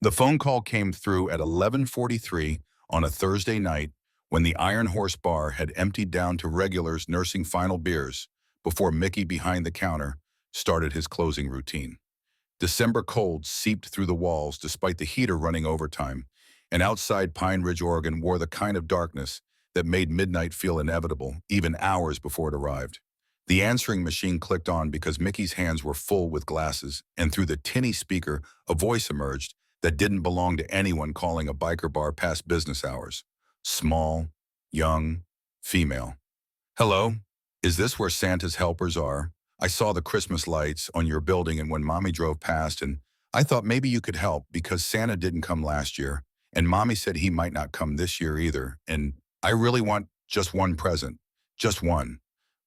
The phone call came through at 11:43 on a Thursday night when the Iron Horse bar had emptied down to regulars nursing final beers before Mickey behind the counter started his closing routine. December cold seeped through the walls despite the heater running overtime, and outside Pine Ridge, Oregon wore the kind of darkness that made midnight feel inevitable, even hours before it arrived. The answering machine clicked on because Mickey's hands were full with glasses, and through the tinny speaker, a voice emerged that didn't belong to anyone calling a biker bar past business hours. Small, young, female. Hello, is this where Santa's helpers are? I saw the Christmas lights on your building and when Mommy drove past, and I thought maybe you could help because Santa didn't come last year and Mommy said he might not come this year either, and I really want just one present. Just one.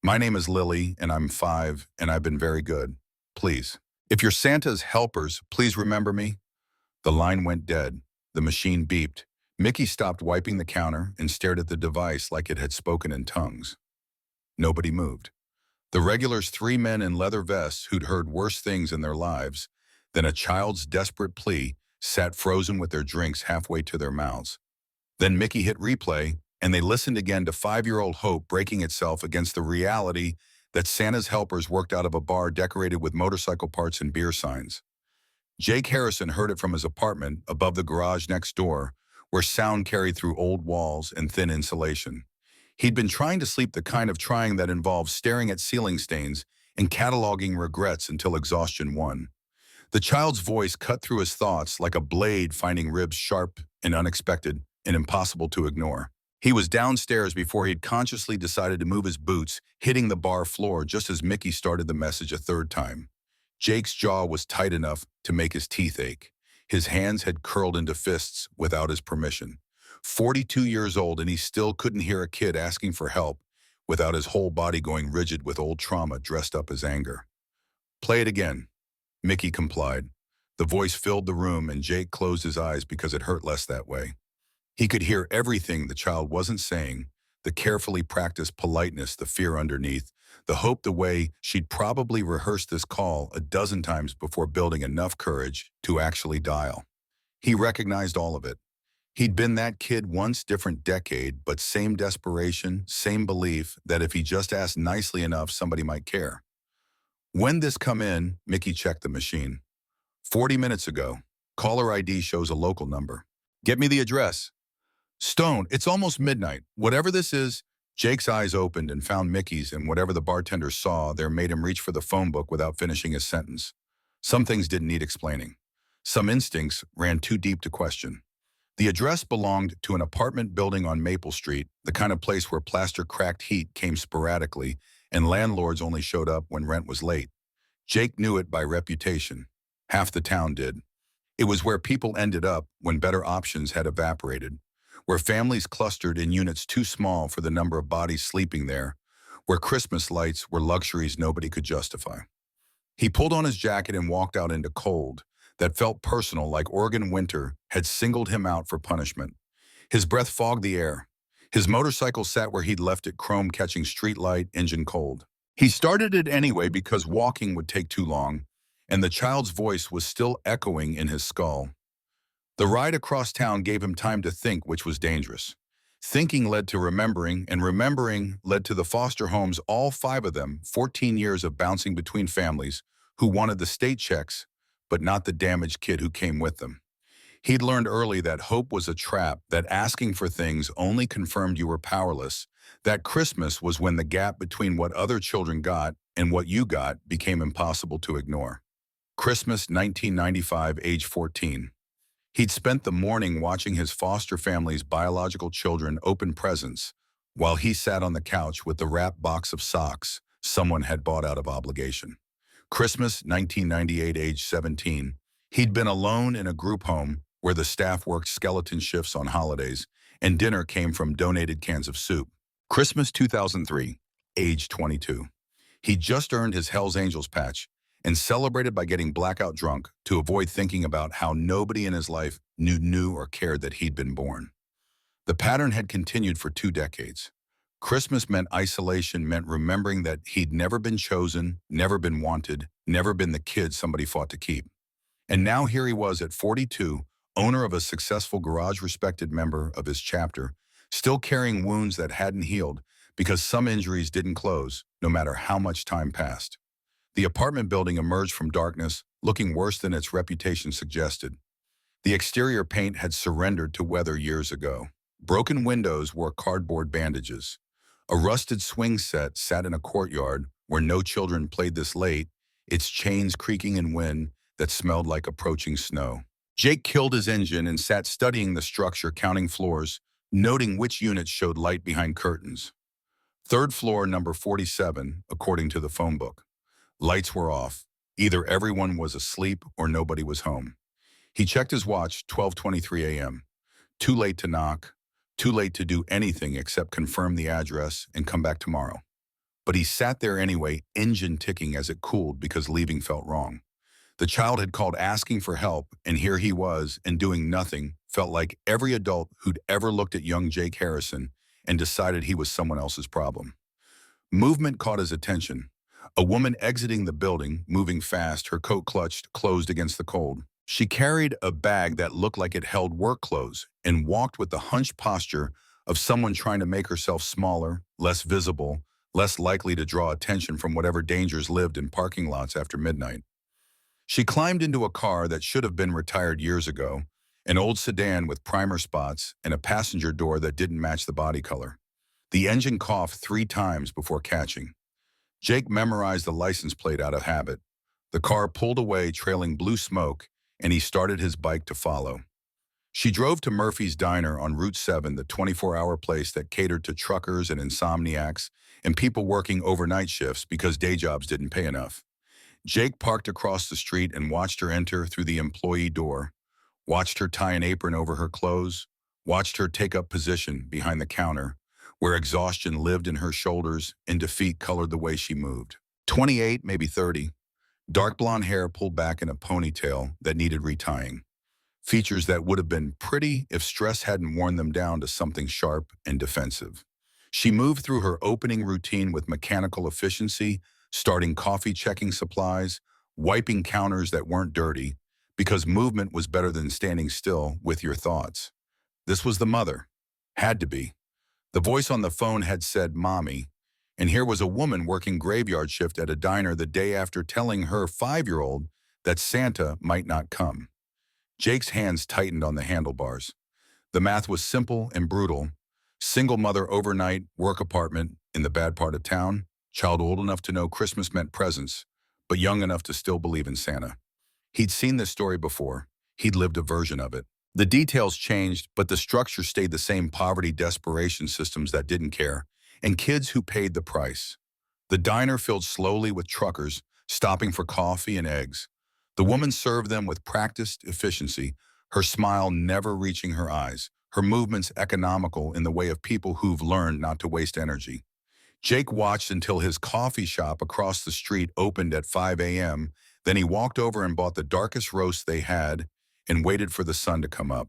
My name is Lily and I'm 5 and I've been very good. Please. If you're Santa's helpers, please remember me. The line went dead. The machine beeped. Mickey stopped wiping the counter and stared at the device like it had spoken in tongues. Nobody moved. The regulars, 3 men in leather vests who'd heard worse things in their lives than a child's desperate plea, sat frozen with their drinks halfway to their mouths. Then Mickey hit replay, and they listened again to 5-year-old hope breaking itself against the reality that Santa's helpers worked out of a bar decorated with motorcycle parts and beer signs. Jake Harrison heard it from his apartment above the garage next door, where sound carried through old walls and thin insulation. He'd been trying to sleep the kind of trying that involves staring at ceiling stains and cataloging regrets until exhaustion won. The child's voice cut through his thoughts like a blade finding ribs sharp and unexpected and impossible to ignore. He was downstairs before he'd consciously decided to move his boots, hitting the bar floor just as Mickey started the message a third time. Jake's jaw was tight enough to make his teeth ache. His hands had curled into fists without his permission. 42 years old, and he still couldn't hear a kid asking for help without his whole body going rigid with old trauma dressed up as anger. Play it again. Mickey complied. The voice filled the room, and Jake closed his eyes because it hurt less that way. He could hear everything the child wasn't saying, the carefully practiced politeness, the fear underneath, the hope, the way she'd probably rehearsed this call a dozen times before building enough courage to actually dial. He recognized all of it. He'd been that kid once, different decade, but same desperation, same belief that if he just asked nicely enough, somebody might care. When this come in, Mickey checked the machine. 40 minutes ago. Caller ID shows a local number. Get me the address. Stone, it's almost midnight. Whatever this is, Jake's eyes opened and found Mickey's, and whatever the bartender saw there made him reach for the phone book without finishing his sentence. Some things didn't need explaining. Some instincts ran too deep to question. The address belonged to an apartment building on Maple Street, the kind of place where plaster-cracked heat came sporadically and landlords only showed up when rent was late. Jake knew it by reputation. Half the town did. It was where people ended up when better options had evaporated, where families clustered in units too small for the number of bodies sleeping there, where Christmas lights were luxuries nobody could justify. He pulled on his jacket and walked out into cold that felt personal, like Oregon winter had singled him out for punishment. His breath fogged the air. His motorcycle sat where he'd left it, chrome catching street light, engine cold. He started it anyway because walking would take too long, and the child's voice was still echoing in his skull. The ride across town gave him time to think, which was dangerous. Thinking led to remembering, and remembering led to the foster homes, all 5 of them, 14 years of bouncing between families who wanted the state checks, but not the damaged kid who came with them. He'd learned early that hope was a trap, that asking for things only confirmed you were powerless, that Christmas was when the gap between what other children got and what you got became impossible to ignore. Christmas 1995, age 14. He'd spent the morning watching his foster family's biological children open presents while he sat on the couch with the wrapped box of socks someone had bought out of obligation. Christmas 1998, age 17. He'd been alone in a group home where the staff worked skeleton shifts on holidays and dinner came from donated cans of soup. Christmas 2003, age 22. He'd just earned his Hell's Angels patch and celebrated by getting blackout drunk to avoid thinking about how nobody in his life knew or cared that he'd been born. The pattern had continued for 2 decades. Christmas meant isolation, meant remembering that he'd never been chosen, never been wanted, never been the kid somebody fought to keep. And now here he was at 42, owner of a successful garage, respected member of his chapter, still carrying wounds that hadn't healed because some injuries didn't close, no matter how much time passed. The apartment building emerged from darkness, looking worse than its reputation suggested. The exterior paint had surrendered to weather years ago. Broken windows wore cardboard bandages. A rusted swing set sat in a courtyard where no children played this late, its chains creaking in wind that smelled like approaching snow. Jake killed his engine and sat studying the structure, counting floors, noting which units showed light behind curtains. Third floor, number 47, according to the phone book. Lights were off. Either everyone was asleep or nobody was home. He checked his watch, 12:23 a.m. Too late to knock, too late to do anything except confirm the address and come back tomorrow. But he sat there anyway, engine ticking as it cooled because leaving felt wrong. The child had called asking for help, and here he was, and doing nothing felt like every adult who'd ever looked at young Jake Harrison and decided he was someone else's problem. Movement caught his attention. A woman exiting the building, moving fast, her coat clutched, closed against the cold. She carried a bag that looked like it held work clothes and walked with the hunched posture of someone trying to make herself smaller, less visible, less likely to draw attention from whatever dangers lived in parking lots after midnight. She climbed into a car that should have been retired years ago, an old sedan with primer spots and a passenger door that didn't match the body color. The engine coughed 3 times before catching. Jake memorized the license plate out of habit. The car pulled away, trailing blue smoke, and he started his bike to follow. She drove to Murphy's Diner on Route 7, the 24-hour place that catered to truckers and insomniacs and people working overnight shifts because day jobs didn't pay enough. Jake parked across the street and watched her enter through the employee door, watched her tie an apron over her clothes, watched her take up position behind the counter, where exhaustion lived in her shoulders and defeat colored the way she moved. 28, maybe 30. Dark blonde hair pulled back in a ponytail that needed retying. Features that would have been pretty if stress hadn't worn them down to something sharp and defensive. She moved through her opening routine with mechanical efficiency, starting coffee, checking supplies, wiping counters that weren't dirty, because movement was better than standing still with your thoughts. This was the mother. Had to be. The voice on the phone had said, "Mommy," and here was a woman working graveyard shift at a diner the day after telling her 5-year-old that Santa might not come. Jake's hands tightened on the handlebars. The math was simple and brutal. Single mother overnight, work apartment in the bad part of town, child old enough to know Christmas meant presents, but young enough to still believe in Santa. He'd seen this story before. He'd lived a version of it. The details changed, but the structure stayed the same: poverty, desperation, systems that didn't care, and kids who paid the price. The diner filled slowly with truckers, stopping for coffee and eggs. The woman served them with practiced efficiency, her smile never reaching her eyes, her movements economical in the way of people who've learned not to waste energy. Jake watched until his coffee shop across the street opened at 5 a.m., then he walked over and bought the darkest roast they had and waited for the sun to come up.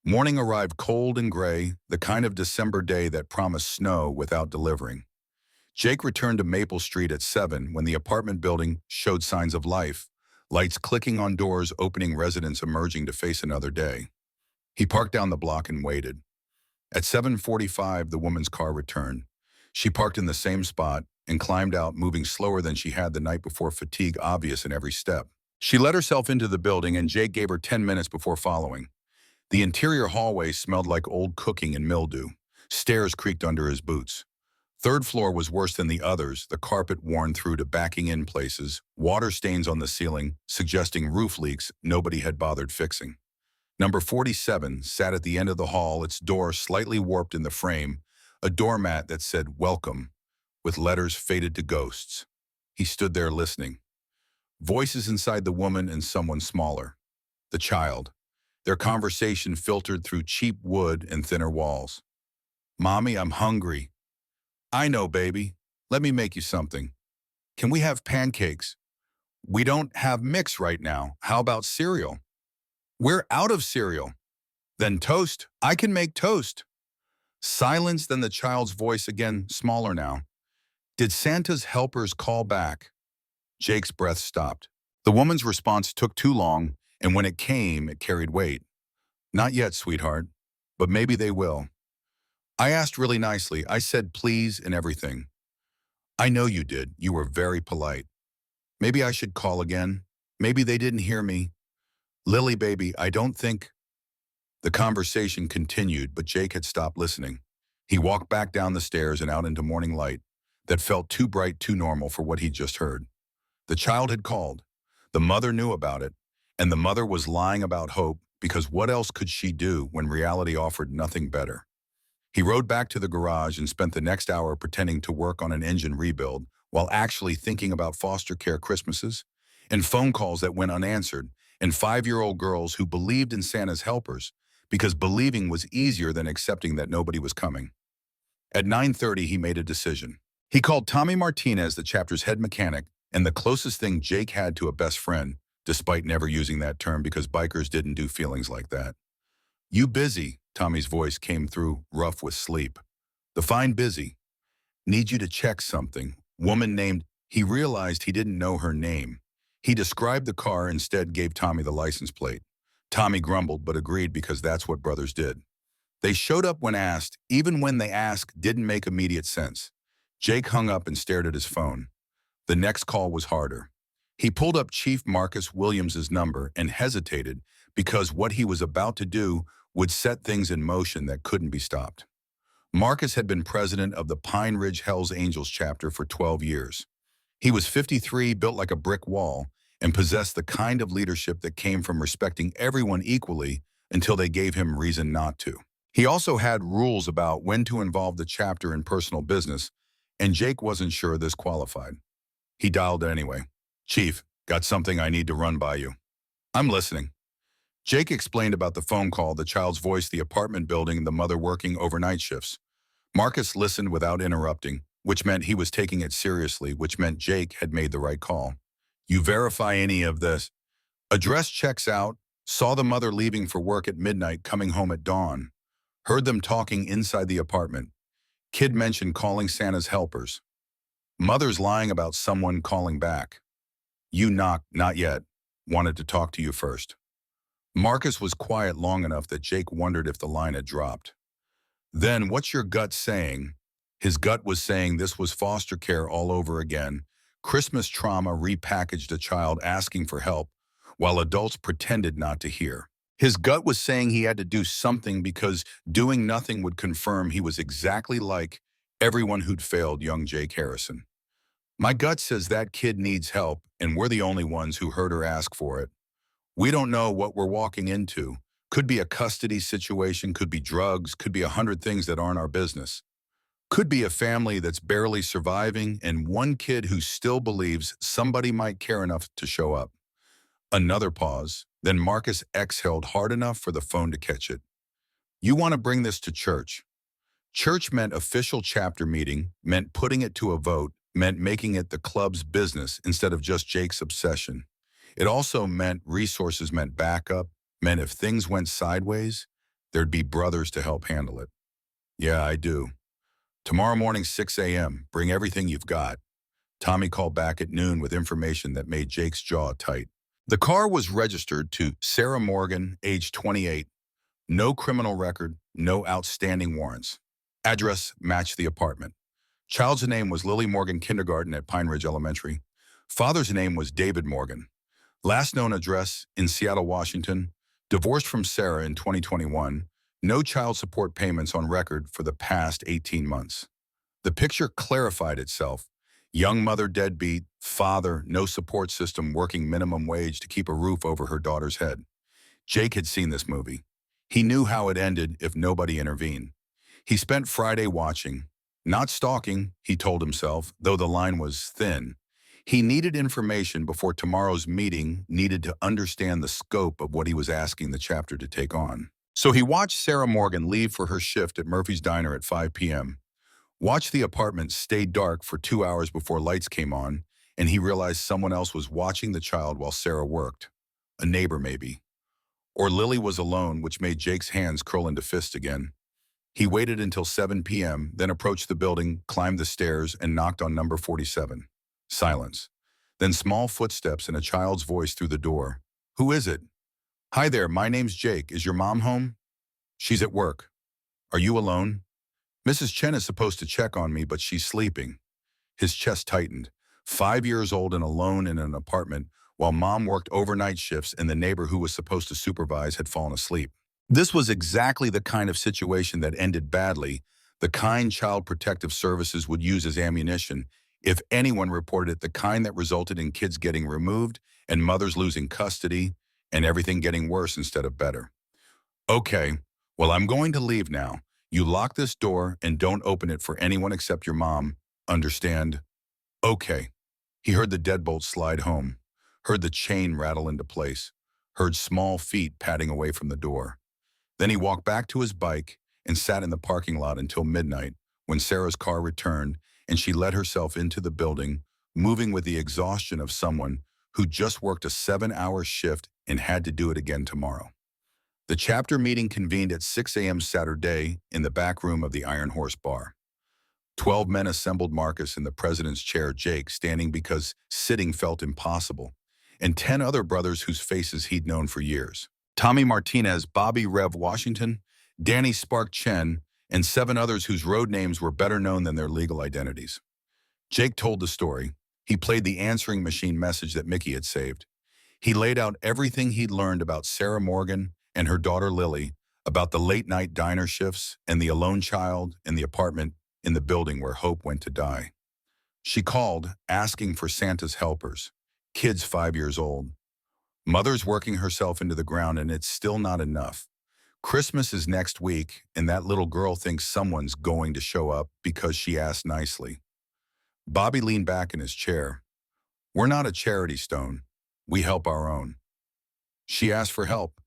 Morning arrived cold and gray, the kind of December day that promised snow without delivering. Jake returned to Maple Street at 7 when the apartment building showed signs of life, lights clicking on doors opening, residents emerging to face another day. He parked down the block and waited. At 7:45, the woman's car returned. She parked in the same spot and climbed out, moving slower than she had the night before, fatigue obvious in every step. She let herself into the building, and Jake gave her 10 minutes before following. The interior hallway smelled like old cooking and mildew. Stairs creaked under his boots. Third floor was worse than the others, the carpet worn through to backing in places, water stains on the ceiling, suggesting roof leaks nobody had bothered fixing. Number 47 sat at the end of the hall, its door slightly warped in the frame, a doormat that said "Welcome," with letters faded to ghosts. He stood there listening. Voices inside the woman and someone smaller. The child. Their conversation filtered through cheap wood and thinner walls. "Mommy, I'm hungry." "I know, baby. Let me make you something. Can we have pancakes?" "We don't have mix right now. How about cereal?" "We're out of cereal." "Then toast. I can make toast." Silence, then the child's voice again, smaller now. "Did Santa's helpers call back?" Jake's breath stopped. The woman's response took too long, and when it came, it carried weight. Not yet, sweetheart, but maybe they will. I asked really nicely. I said please and everything. I know you did. You were very polite. Maybe I should call again. Maybe they didn't hear me. Lily, baby, I don't think. The conversation continued, but Jake had stopped listening. He walked back down the stairs and out into morning light that felt too bright, too normal for what he'd just heard. The child had called. The mother knew about it, and the mother was lying about hope because what else could she do when reality offered nothing better? He rode back to the garage and spent the next hour pretending to work on an engine rebuild while actually thinking about foster care Christmases and phone calls that went unanswered and 5-year-old girls who believed in Santa's helpers because believing was easier than accepting that nobody was coming. At 9:30, he made a decision. He called Tommy Martinez, the chapter's head mechanic, and the closest thing Jake had to a best friend, despite never using that term because bikers didn't do feelings like that. You busy? Tommy's voice came through, rough with sleep. The fine busy. Need you to check something. Woman named, he realized he didn't know her name. He described the car, instead gave Tommy the license plate. Tommy grumbled but agreed because that's what brothers did. They showed up when asked, even when they asked didn't make immediate sense. Jake hung up and stared at his phone. The next call was harder. He pulled up Chief Marcus Williams's number and hesitated because what he was about to do would set things in motion that couldn't be stopped. Marcus had been president of the Pine Ridge Hells Angels chapter for 12 years. He was 53, built like a brick wall, and possessed the kind of leadership that came from respecting everyone equally until they gave him reason not to. He also had rules about when to involve the chapter in personal business, and Jake wasn't sure this qualified. He dialed anyway. Chief, got something I need to run by you. I'm listening. Jake explained about the phone call, the child's voice, the apartment building, the mother working overnight shifts. Marcus listened without interrupting, which meant he was taking it seriously, which meant Jake had made the right call. You verify any of this? Address checks out. Saw the mother leaving for work at midnight, coming home at dawn. Heard them talking inside the apartment. Kid mentioned calling Santa's helpers. Mother's lying about someone calling back. You knocked, not yet. Wanted to talk to you first. Marcus was quiet long enough that Jake wondered if the line had dropped. Then, what's your gut saying? His gut was saying this was foster care all over again. Christmas trauma repackaged, a child asking for help, while adults pretended not to hear. His gut was saying he had to do something because doing nothing would confirm he was exactly like everyone who'd failed young Jake Harrison. My gut says that kid needs help, and we're the only ones who heard her ask for it. We don't know what we're walking into. Could be a custody situation, could be drugs, could be 100 things that aren't our business. Could be a family that's barely surviving and one kid who still believes somebody might care enough to show up. Another pause, then Marcus exhaled hard enough for the phone to catch it. You want to bring this to church. Church meant official chapter meeting, meant putting it to a vote, meant making it the club's business instead of just Jake's obsession. It also meant resources, meant backup, meant if things went sideways, there'd be brothers to help handle it. Yeah, I do. Tomorrow morning, 6 a.m., bring everything you've got. Tommy called back at noon with information that made Jake's jaw tight. The car was registered to Sarah Morgan, age 28. No criminal record, no outstanding warrants. Address matched the apartment. Child's name was Lily Morgan, kindergarten at Pine Ridge Elementary. Father's name was David Morgan. Last known address in Seattle, Washington. Divorced from Sarah in 2021. No child support payments on record for the past 18 months. The picture clarified itself. Young mother deadbeat, father, no support system, working minimum wage to keep a roof over her daughter's head. Jake had seen this movie. He knew how it ended if nobody intervened. He spent Friday watching. Not stalking, he told himself, though the line was thin. He needed information before tomorrow's meeting, needed to understand the scope of what he was asking the chapter to take on. So he watched Sarah Morgan leave for her shift at Murphy's Diner at 5 p.m. Watched the apartment stay dark for 2 hours before lights came on, and he realized someone else was watching the child while Sarah worked. A neighbor, maybe. Or Lily was alone, which made Jake's hands curl into fists again. He waited until 7 p.m., then approached the building, climbed the stairs, and knocked on number 47. Silence. Then small footsteps and a child's voice through the door. Who is it? Hi there, my name's Jake. Is your mom home? She's at work. Are you alone? Mrs. Chen is supposed to check on me, but she's sleeping. His chest tightened. 5 years old and alone in an apartment while mom worked overnight shifts and the neighbor who was supposed to supervise had fallen asleep. This was exactly the kind of situation that ended badly, the kind Child Protective Services would use as ammunition if anyone reported it, the kind that resulted in kids getting removed and mothers losing custody and everything getting worse instead of better. Okay, well, I'm going to leave now. You lock this door and don't open it for anyone except your mom. Understand? Okay. He heard the deadbolt slide home, heard the chain rattle into place, heard small feet padding away from the door. Then he walked back to his bike and sat in the parking lot until midnight when Sarah's car returned and she let herself into the building, moving with the exhaustion of someone who just worked a 7-hour shift and had to do it again tomorrow. The chapter meeting convened at 6 a.m. Saturday in the back room of the Iron Horse Bar. 12 men assembled, Marcus in the president's chair, Jake standing because sitting felt impossible, and 10 other brothers whose faces he'd known for years. Tommy Martinez, Bobby Rev Washington, Danny Spark Chen, and 7 others whose road names were better known than their legal identities. Jake told the story. He played the answering machine message that Mickey had saved. He laid out everything he'd learned about Sarah Morgan and her daughter Lily, about the late-night diner shifts and the alone child in the apartment in the building where Hope went to die. She called, asking for Santa's helpers, kids 5 years old. Mother's working herself into the ground and it's still not enough. Christmas is next week and that little girl thinks someone's going to show up because she asked nicely. Bobby leaned back in his chair. We're not a charity, Stone. We help our own. She asked for help.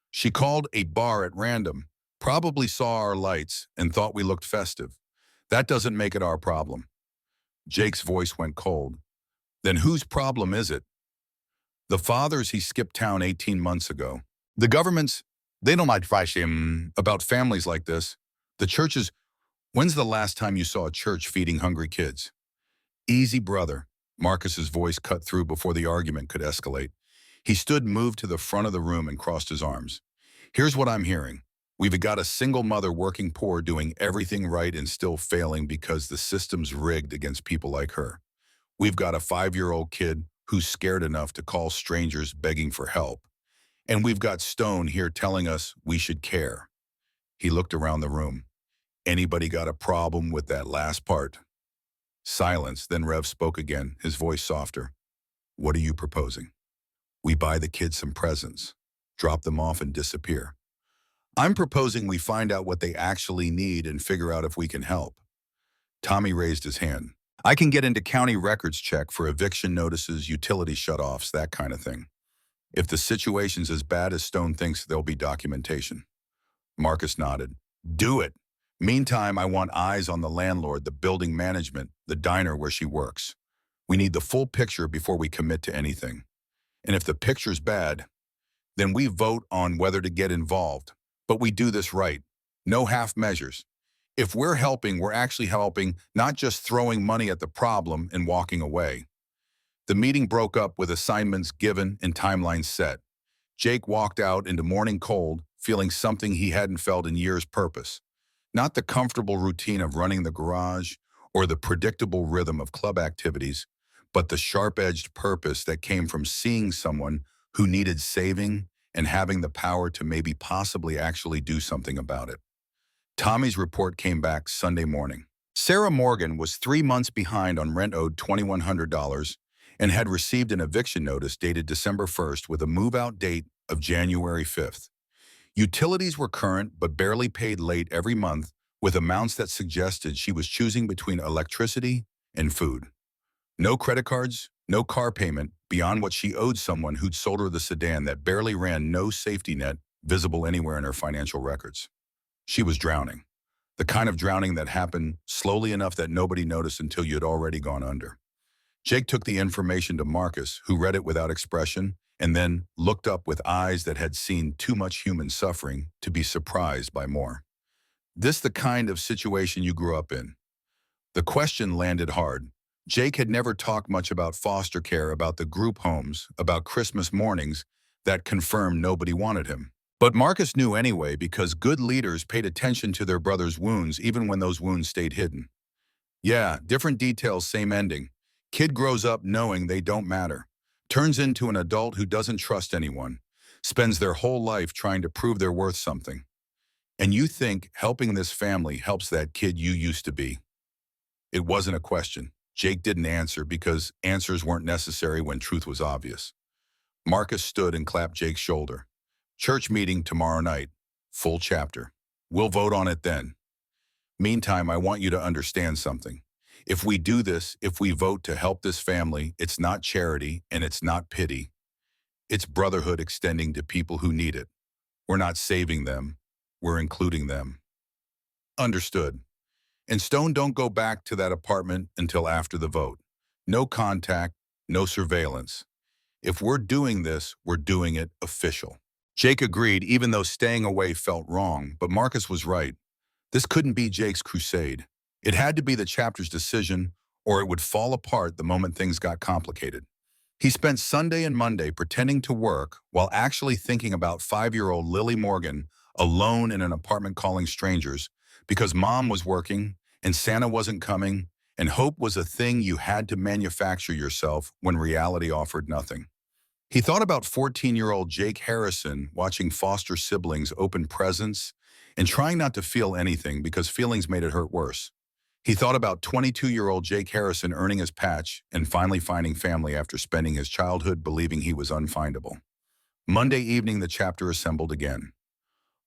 She called a bar at random, probably saw our lights and thought we looked festive. That doesn't make it our problem. Jake's voice went cold. Then whose problem is it? The fathers, he skipped town 18 months ago. The governments, they don't advise him about families like this. The churches, when's the last time you saw a church feeding hungry kids? Easy, brother. Marcus's voice cut through before the argument could escalate. He stood, moved to the front of the room and crossed his arms. Here's what I'm hearing. We've got a single mother working poor, doing everything right and still failing because the system's rigged against people like her. We've got a 5-year-old kid who's scared enough to call strangers begging for help. And we've got Stone here telling us we should care. He looked around the room. Anybody got a problem with that last part? Silence, then Rev spoke again, his voice softer. What are you proposing? We buy the kids some presents, drop them off and disappear. I'm proposing we find out what they actually need and figure out if we can help. Tommy raised his hand. I can get into county records check for eviction notices, utility shutoffs, that kind of thing. If the situation's as bad as Stone thinks, there'll be documentation. Marcus nodded. Do it. Meantime, I want eyes on the landlord, the building management, the diner where she works. We need the full picture before we commit to anything. And if the picture's bad, then we vote on whether to get involved. But we do this right. No half measures. If we're helping, we're actually helping, not just throwing money at the problem and walking away. The meeting broke up with assignments given and timelines set. Jake walked out into morning cold, feeling something he hadn't felt in years: purpose. Not the comfortable routine of running the garage or the predictable rhythm of club activities, but the sharp-edged purpose that came from seeing someone who needed saving and having the power to maybe possibly actually do something about it. Tommy's report came back Sunday morning. Sarah Morgan was 3 months behind on rent, owed $2,100, and had received an eviction notice dated December 1st with a move-out date of January 5th. Utilities were current but barely paid late every month, with amounts that suggested she was choosing between electricity and food. No credit cards, no car payment beyond what she owed someone who'd sold her the sedan that barely ran, no safety net visible anywhere in her financial records. She was drowning, the kind of drowning that happened slowly enough that nobody noticed until you'd already gone under. Jake took the information to Marcus, who read it without expression, and then looked up with eyes that had seen too much human suffering to be surprised by more. This the kind of situation you grew up in? The question landed hard. Jake had never talked much about foster care, about the group homes, about Christmas mornings, That confirmed nobody wanted him. But Marcus knew anyway because good leaders paid attention to their brother's wounds even when those wounds stayed hidden. Yeah, different details, same ending. Kid grows up knowing they don't matter. Turns into an adult who doesn't trust anyone. Spends their whole life trying to prove they're worth something. And you think helping this family helps that kid you used to be. It wasn't a question. Jake didn't answer because answers weren't necessary when truth was obvious. Marcus stood and clapped Jake's shoulder. Church meeting tomorrow night. Full chapter. We'll vote on it then. Meantime, I want you to understand something. If we do this, if we vote to help this family, it's not charity and it's not pity. It's brotherhood extending to people who need it. We're not saving them. We're including them. Understood. And Stone, don't go back to that apartment until after the vote. No contact, no surveillance. If we're doing this, we're doing it official. Jake agreed, even though staying away felt wrong, but Marcus was right. This couldn't be Jake's crusade. It had to be the chapter's decision, or it would fall apart the moment things got complicated. He spent Sunday and Monday pretending to work while actually thinking about 5-year-old Lily Morgan alone in an apartment calling strangers because mom was working and Santa wasn't coming and hope was a thing you had to manufacture yourself when reality offered nothing. He thought about 14-year-old Jake Harrison watching foster siblings open presents and trying not to feel anything because feelings made it hurt worse. He thought about 22-year-old Jake Harrison earning his patch and finally finding family after spending his childhood believing he was unfindable. Monday evening, the chapter assembled again.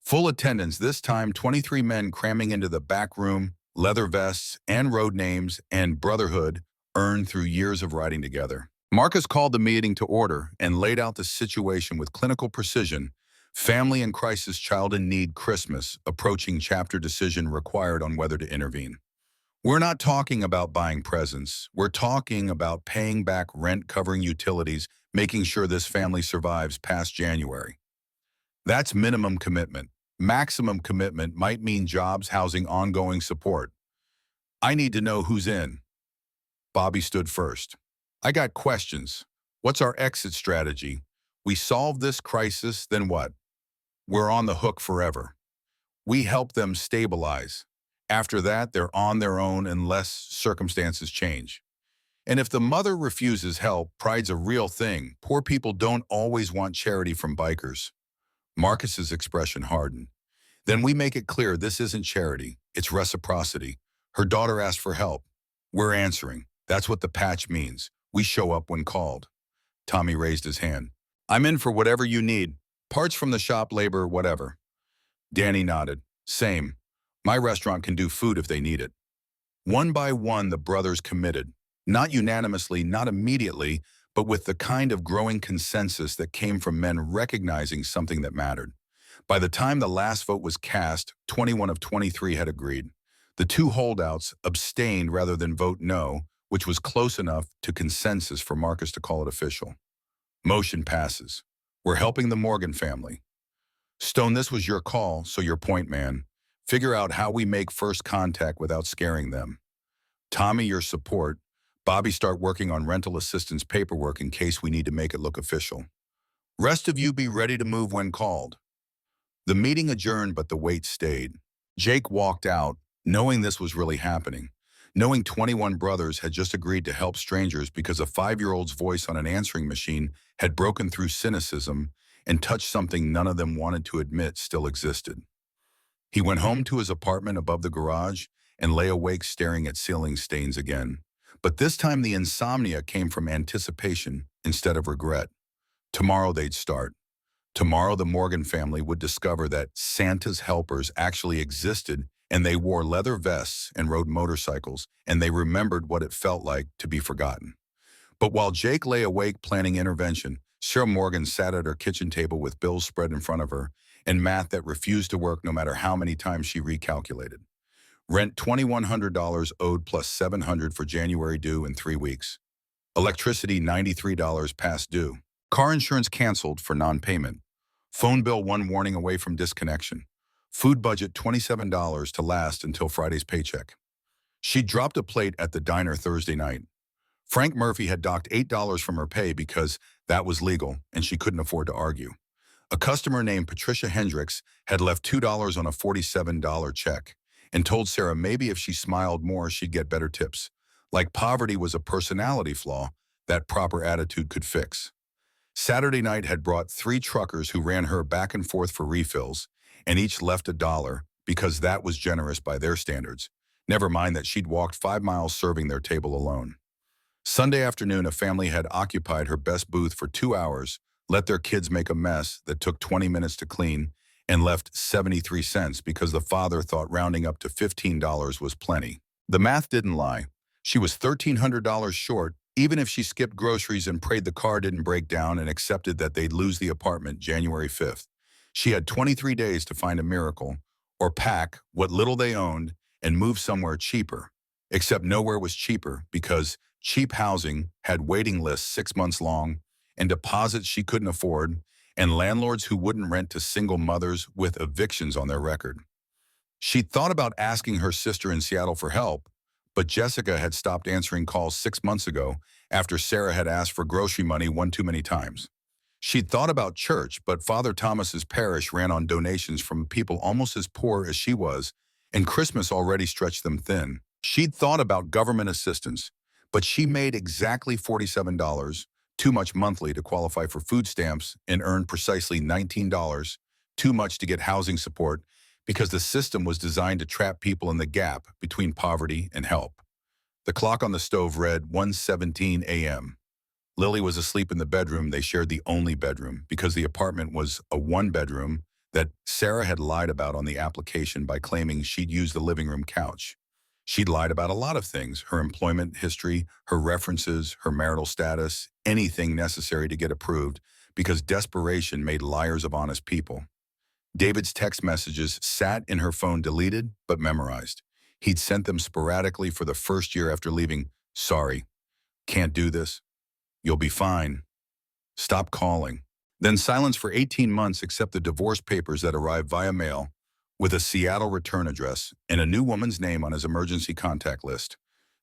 Full attendance, this time 23 men cramming into the back room, leather vests and road names and brotherhood earned through years of riding together. Marcus called the meeting to order and laid out the situation with clinical precision. Family in crisis, child in need, Christmas, approaching chapter decision required on whether to intervene. We're not talking about buying presents. We're talking about paying back rent, covering utilities, making sure this family survives past January. That's minimum commitment. Maximum commitment might mean jobs, housing, ongoing support. I need to know who's in. Bobby stood first. I got questions. What's our exit strategy? We solve this crisis, then what? We're on the hook forever. We help them stabilize. After that, they're on their own unless circumstances change. And if the mother refuses help, pride's a real thing. Poor people don't always want charity from bikers. Marcus's expression hardened. Then we make it clear this isn't charity, it's reciprocity. Her daughter asked for help. We're answering. That's what the patch means. We show up when called. Tommy raised his hand. I'm in for whatever you need. Parts from the shop, labor, whatever. Danny nodded. Same. My restaurant can do food if they need it. One by one, the brothers committed. Not unanimously, not immediately, but with the kind of growing consensus that came from men recognizing something that mattered. By the time the last vote was cast, 21 of 23 had agreed. The two holdouts abstained rather than vote no, which was close enough to consensus for Marcus to call it official. Motion passes. We're helping the Morgan family. Stone, this was your call, so your point, man. Figure out how we make first contact without scaring them. Tommy, your support. Bobby, start working on rental assistance paperwork in case we need to make it look official. Rest of you be ready to move when called. The meeting adjourned, but the wait stayed. Jake walked out, knowing this was really happening. Knowing 21 brothers had just agreed to help strangers because a 5-year-old's voice on an answering machine had broken through cynicism and touched something none of them wanted to admit still existed. He went home to his apartment above the garage and lay awake staring at ceiling stains again. But this time the insomnia came from anticipation instead of regret. Tomorrow they'd start. Tomorrow the Morgan family would discover that Santa's helpers actually existed and they wore leather vests and rode motorcycles and they remembered what it felt like to be forgotten. But while Jake lay awake planning intervention, Cheryl Morgan sat at her kitchen table with bills spread in front of her and math that refused to work no matter how many times she recalculated. Rent $2,100 owed plus $700 for January due in 3 weeks. Electricity $93 past due. Car insurance canceled for non-payment. Phone bill 1 warning away from disconnection. Food budget $27 to last until Friday's paycheck. She dropped a plate at the diner Thursday night. Frank Murphy had docked $8 from her pay because that was legal and she couldn't afford to argue. A customer named Patricia Hendricks had left $2 on a $47 check and told Sarah maybe if she smiled more, she'd get better tips. Like poverty was a personality flaw that proper attitude could fix. Saturday night had brought 3 truckers who ran her back and forth for refills, and each left $1 because that was generous by their standards. Never mind that she'd walked 5 miles serving their table alone. Sunday afternoon, a family had occupied her best booth for 2 hours, let their kids make a mess that took 20 minutes to clean, and left 73 cents because the father thought rounding up to $15 was plenty. The math didn't lie. She was $1,300 short, even if she skipped groceries and prayed the car didn't break down and accepted that they'd lose the apartment January 5th. She had 23 days to find a miracle, or pack what little they owned and move somewhere cheaper. Except nowhere was cheaper because cheap housing had waiting lists 6 months long and deposits she couldn't afford and landlords who wouldn't rent to single mothers with evictions on their record. She'd thought about asking her sister in Seattle for help, but Jessica had stopped answering calls 6 months ago after Sarah had asked for grocery money one too many times. She'd thought about church, but Father Thomas's parish ran on donations from people almost as poor as she was, and Christmas already stretched them thin. She'd thought about government assistance, but she made exactly $47, too much monthly to qualify for food stamps, and earned precisely $19, too much to get housing support, because the system was designed to trap people in the gap between poverty and help. The clock on the stove read 1:17 a.m. Lily was asleep in the bedroom they shared, the only bedroom, because the apartment was a one-bedroom that Sarah had lied about on the application by claiming she'd used the living room couch. She'd lied about a lot of things: her employment history, her references, her marital status, anything necessary to get approved, because desperation made liars of honest people. David's text messages sat in her phone, deleted but memorized. He'd sent them sporadically for the first year after leaving. Sorry, can't do this. You'll be fine. Stop calling. Then silence for 18 months except the divorce papers that arrived via mail with a Seattle return address and a new woman's name on his emergency contact list.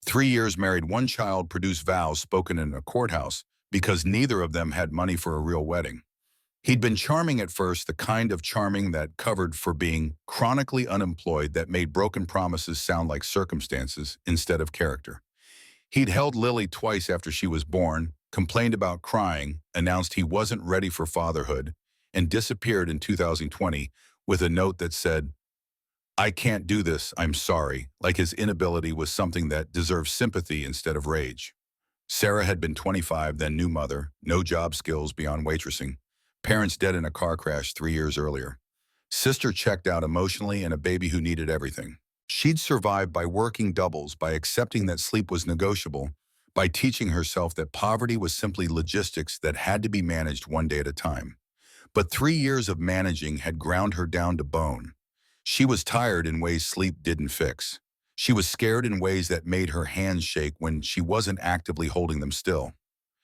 3 years married, 1 child, produced vows spoken in a courthouse because neither of them had money for a real wedding. He'd been charming at first, the kind of charming that covered for being chronically unemployed, that made broken promises sound like circumstances instead of character. He'd held Lily twice after she was born, complained about crying, announced he wasn't ready for fatherhood, and disappeared in 2020 with a note that said, "I can't do this, I'm sorry," like his inability was something that deserved sympathy instead of rage. Sarah had been 25, then new mother, no job skills beyond waitressing. Parents dead in a car crash 3 years earlier. Sister checked out emotionally, and a baby who needed everything. She'd survived by working doubles, by accepting that sleep was negotiable, by teaching herself that poverty was simply logistics that had to be managed one day at a time. But 3 years of managing had ground her down to bone. She was tired in ways sleep didn't fix. She was scared in ways that made her hands shake when she wasn't actively holding them still.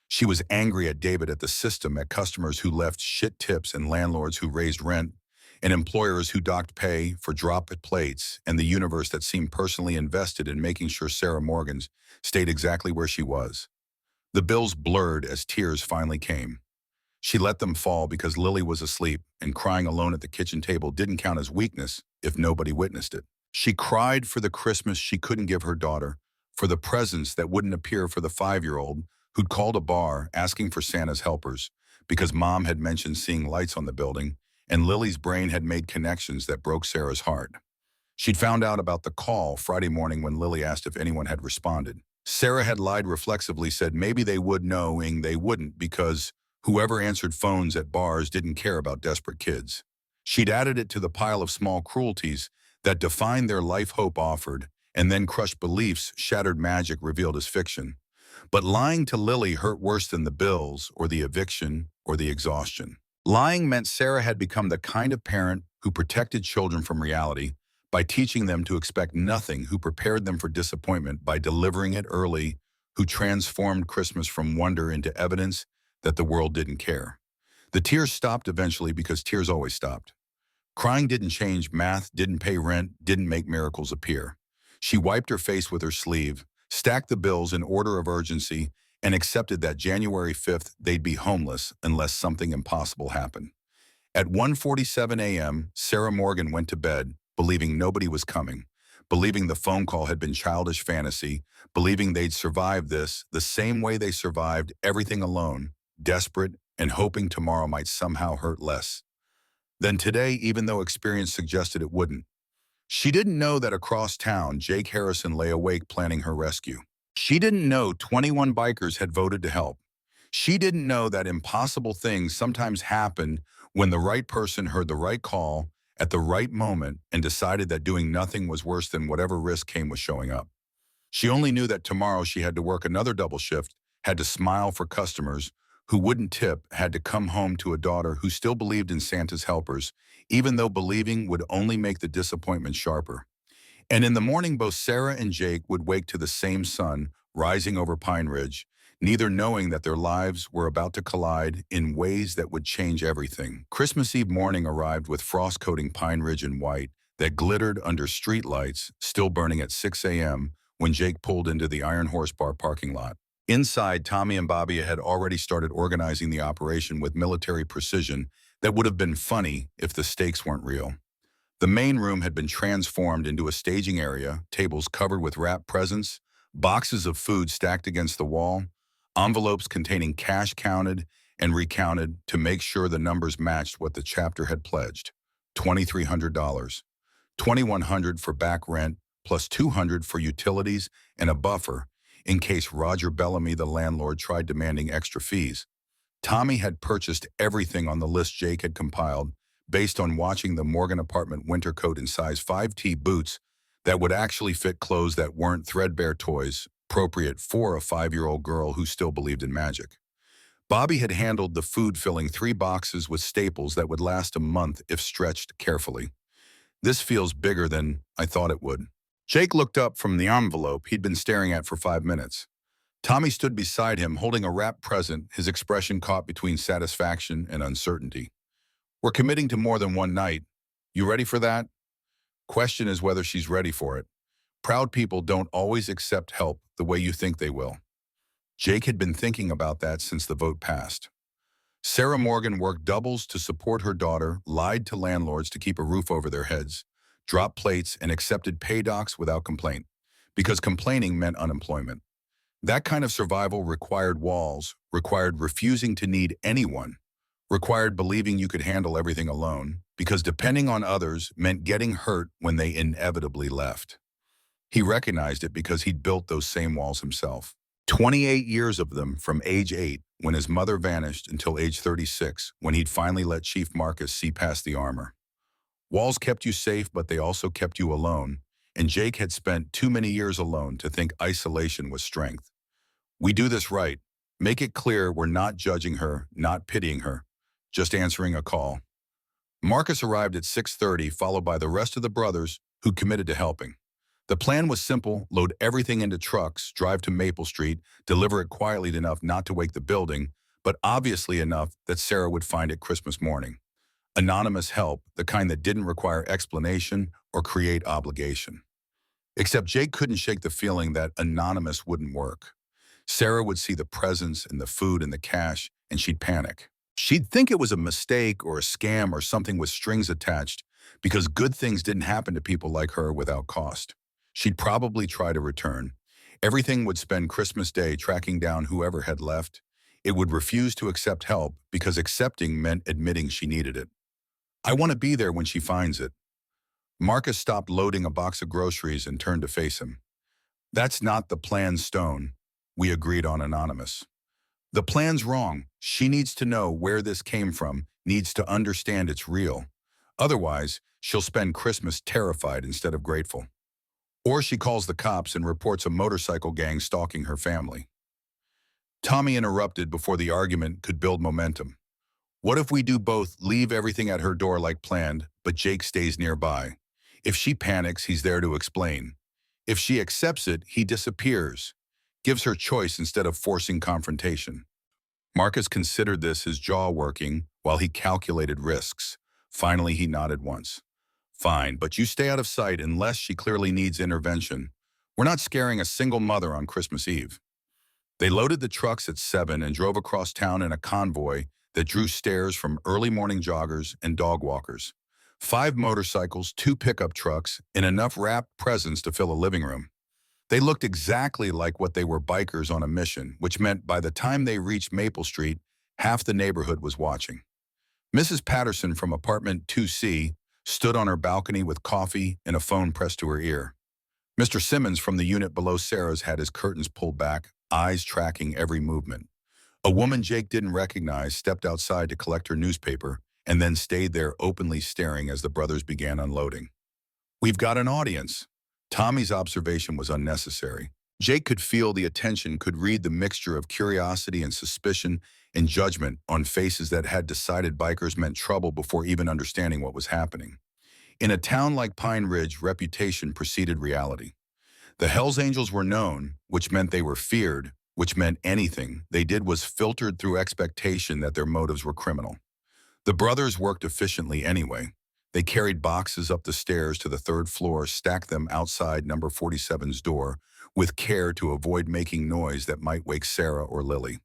She was angry at David, at the system, at customers who left shit tips and landlords who raised rent, and employers who docked pay for drop-it plates, and the universe that seemed personally invested in making sure Sarah Morgan's stayed exactly where she was. The bills blurred as tears finally came. She let them fall because Lily was asleep, and crying alone at the kitchen table didn't count as weakness if nobody witnessed it. She cried for the Christmas she couldn't give her daughter, for the presents that wouldn't appear for the 5-year-old who'd called a bar asking for Santa's helpers because Mom had mentioned seeing lights on the building, and Lily's brain had made connections that broke Sarah's heart. She'd found out about the call Friday morning when Lily asked if anyone had responded. Sarah had lied reflexively, said maybe they would, knowing they wouldn't because whoever answered phones at bars didn't care about desperate kids. She'd added it to the pile of small cruelties that defined their life hope offered, and then crushed beliefs, shattered magic revealed as fiction. But lying to Lily hurt worse than the bills or the eviction or the exhaustion. Lying meant Sarah had become the kind of parent who protected children from reality by teaching them to expect nothing, who prepared them for disappointment by delivering it early, who transformed Christmas from wonder into evidence that the world didn't care. The tears stopped eventually because tears always stopped. Crying didn't change math, didn't pay rent, didn't make miracles appear. She wiped her face with her sleeve, stacked the bills in order of urgency, and accepted that January 5th they'd be homeless unless something impossible happened. At 1:47 a.m., Sarah Morgan went to bed, believing nobody was coming, believing the phone call had been childish fantasy, believing they'd survive this the same way they survived everything alone, desperate and hoping tomorrow might somehow hurt less than today, even though experience suggested it wouldn't. She didn't know that across town, Jake Harrison lay awake planning her rescue. She didn't know 21 bikers had voted to help. She didn't know that impossible things sometimes happen when the right person heard the right call at the right moment and decided that doing nothing was worse than whatever risk came with showing up. She only knew that tomorrow she had to work another double shift, had to smile for customers who wouldn't tip, had to come home to a daughter who still believed in Santa's helpers, even though believing would only make the disappointment sharper. And in the morning, both Sarah and Jake would wake to the same sun rising over Pine Ridge, neither knowing that their lives were about to collide in ways that would change everything. Christmas Eve morning arrived with frost coating Pine Ridge in white that glittered under street lights, still burning at 6 a.m. when Jake pulled into the Iron Horse Bar parking lot. Inside, Tommy and Bobby had already started organizing the operation with military precision that would have been funny if the stakes weren't real. The main room had been transformed into a staging area, tables covered with wrapped presents, boxes of food stacked against the wall, envelopes containing cash counted and recounted to make sure the numbers matched what the chapter had pledged. $2,300, $2,100 for back rent, plus $200 for utilities and a buffer in case Roger Bellamy, the landlord, tried demanding extra fees. Tommy had purchased everything on the list Jake had compiled based on watching the Morgan apartment winter coat and size 5T boots that would actually fit clothes that weren't threadbare toys, appropriate for a 5-year-old girl who still believed in magic. Bobby had handled the food, filling 3 boxes with staples that would last a month if stretched carefully. This feels bigger than I thought it would. Jake looked up from the envelope he'd been staring at for 5 minutes. Tommy stood beside him, holding a wrapped present, his expression caught between satisfaction and uncertainty. We're committing to more than one night. You ready for that? Question is whether she's ready for it. Proud people don't always accept help the way you think they will. Jake had been thinking about that since the vote passed. Sarah Morgan worked doubles to support her daughter, lied to landlords to keep a roof over their heads, dropped plates, and accepted pay docs without complaint, because complaining meant unemployment. That kind of survival required walls, required refusing to need anyone, required believing you could handle everything alone, because depending on others meant getting hurt when they inevitably left. He recognized it because he'd built those same walls himself. 28 years of them from age 8, when his mother vanished, until age 36, when he'd finally let Chief Marcus see past the armor. Walls kept you safe, but they also kept you alone, and Jake had spent too many years alone to think isolation was strength. We do this right. Make it clear we're not judging her, not pitying her, just answering a call. Marcus arrived at 6:30, followed by the rest of the brothers who committed to helping. The plan was simple: load everything into trucks, drive to Maple Street, deliver it quietly enough not to wake the building, but obviously enough that Sarah would find it Christmas morning. Anonymous help, the kind that didn't require explanation or create obligation. Except Jake couldn't shake the feeling that anonymous wouldn't work. Sarah would see the presents and the food and the cash, and she'd panic. She'd think it was a mistake or a scam or something with strings attached, because good things didn't happen to people like her without cost. She'd probably try to return. Everything would spend Christmas Day tracking down whoever had left. It would refuse to accept help because accepting meant admitting she needed it. I want to be there when she finds it. Marcus stopped loading a box of groceries and turned to face him. That's not the plan, Stone. We agreed on anonymous. The plan's wrong. She needs to know where this came from, needs to understand it's real. Otherwise, she'll spend Christmas terrified instead of grateful. Or she calls the cops and reports a motorcycle gang stalking her family. Tommy interrupted before the argument could build momentum. What if we do both, leave everything at her door like planned, but Jake stays nearby? If she panics, he's there to explain. If she accepts it, he disappears, gives her choice instead of forcing confrontation. Marcus considered this, his jaw working, while he calculated risks. Finally, he nodded once. Fine, but you stay out of sight unless she clearly needs intervention. We're not scaring a single mother on Christmas Eve. They loaded the trucks at 7 and drove across town in a convoy that drew stares from early morning joggers and dog walkers. 5 motorcycles, 2 pickup trucks, and enough wrapped presents to fill a living room. They looked exactly like what they were, bikers on a mission, which meant by the time they reached Maple Street, half the neighborhood was watching. Mrs. Patterson from apartment 2C stood on her balcony with coffee and a phone pressed to her ear. Mr. Simmons from the unit below Sarah's had his curtains pulled back, eyes tracking every movement. A woman Jake didn't recognize stepped outside to collect her newspaper and then stayed there openly staring as the brothers began unloading. "We've got an audience." Tommy's observation was unnecessary. Jake could feel the attention, could read the mixture of curiosity and suspicion and judgment on faces that had decided bikers meant trouble before even understanding what was happening. In a town like Pine Ridge, reputation preceded reality. The Hells Angels were known, which meant they were feared, which meant anything they did was filtered through expectation that their motives were criminal. The brothers worked efficiently anyway. They carried boxes up the stairs to the 3rd floor, stacked them outside number 47's door, with care to avoid making noise that might wake Sarah or Lily.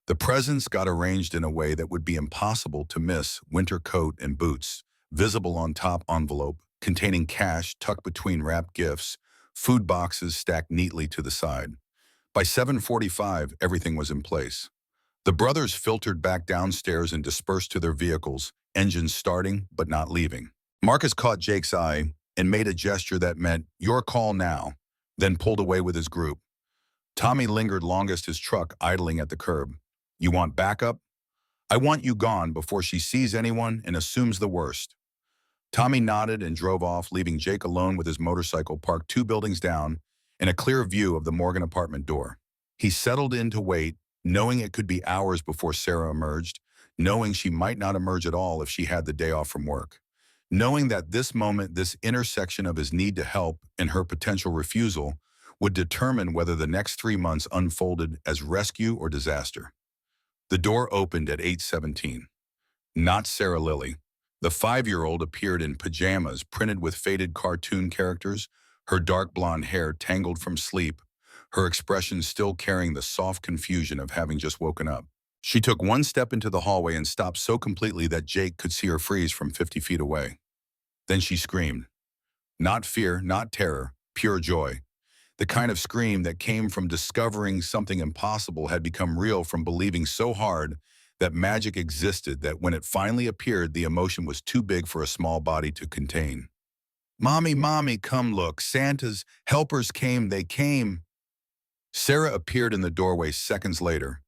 The presents got arranged in a way that would be impossible to miss: winter coat and boots, visible on top envelope, containing cash tucked between wrapped gifts, food boxes stacked neatly to the side. By 7:45, everything was in place. The brothers filtered back downstairs and dispersed to their vehicles, engines starting but not leaving. Marcus caught Jake's eye and made a gesture that meant, "Your call now," then pulled away with his group. Tommy lingered longest, his truck idling at the curb. "You want backup?" "I want you gone before she sees anyone and assumes the worst." Tommy nodded and drove off, leaving Jake alone with his motorcycle parked 2 buildings down in a clear view of the Morgan apartment door. He settled in to wait, knowing it could be hours before Sarah emerged, knowing she might not emerge at all if she had the day off from work, knowing that this moment, this intersection of his need to help and her potential refusal, would determine whether the next 3 months unfolded as rescue or disaster. The door opened at 8:17. Not Sarah Lily. The 5-year-old appeared in pajamas printed with faded cartoon characters, her dark blonde hair tangled from sleep, her expression still carrying the soft confusion of having just woken up. She took 1 step into the hallway and stopped so completely that Jake could see her freeze from 50 feet away. Then she screamed. Not fear, not terror, pure joy. The kind of scream that came from discovering something impossible had become real, from believing so hard that magic existed that when it finally appeared, the emotion was too big for a small body to contain. "Mommy, Mommy, come look. Santa's helpers came, they came." Sarah appeared in the doorway seconds later,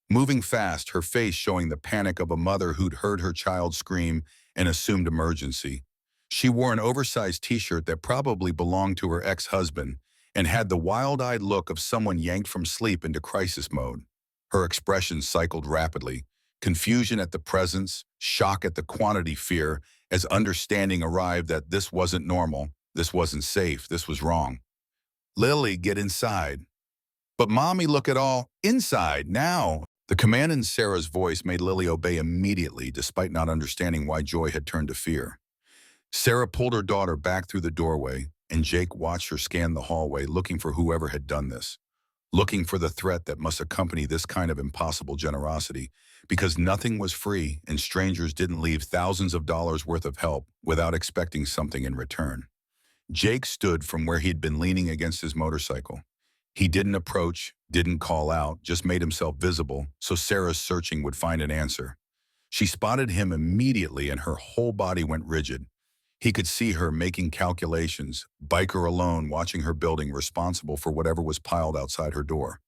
moving fast, her face showing the panic of a mother who'd heard her child scream and assumed emergency. She wore an oversized t-shirt that probably belonged to her ex-husband and had the wild-eyed look of someone yanked from sleep into crisis mode. Her expression cycled rapidly: confusion at the presence, shock at the quantity, fear as understanding arrived that this wasn't normal, this wasn't safe, this was wrong. "Lily, get inside." "But Mommy, look at all." "Inside, now." The command in Sarah's voice made Lily obey immediately, despite not understanding why joy had turned to fear. Sarah pulled her daughter back through the doorway, and Jake watched her scan the hallway, looking for whoever had done this, looking for the threat that must accompany this kind of impossible generosity, because nothing was free and strangers didn't leave thousands of dollars worth of help without expecting something in return. Jake stood from where he'd been leaning against his motorcycle. He didn't approach, didn't call out, just made himself visible so Sarah's searching would find an answer. She spotted him immediately and her whole body went rigid. He could see her making calculations, biker alone watching her building, responsible for whatever was piled outside her door.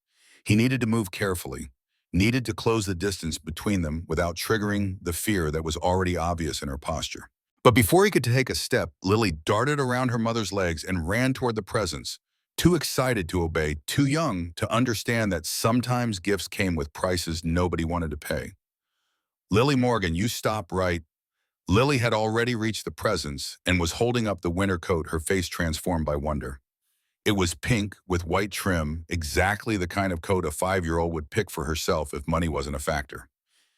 He needed to move carefully, needed to close the distance between them without triggering the fear that was already obvious in her posture. But before he could take a step, Lily darted around her mother's legs and ran toward the presents, too excited to obey, too young to understand that sometimes gifts came with prices nobody wanted to pay. "Lily Morgan, you stop right." Lily had already reached the presents and was holding up the winter coat, her face transformed by wonder. It was pink with white trim, exactly the kind of coat a 5-year-old would pick for herself if money wasn't a factor.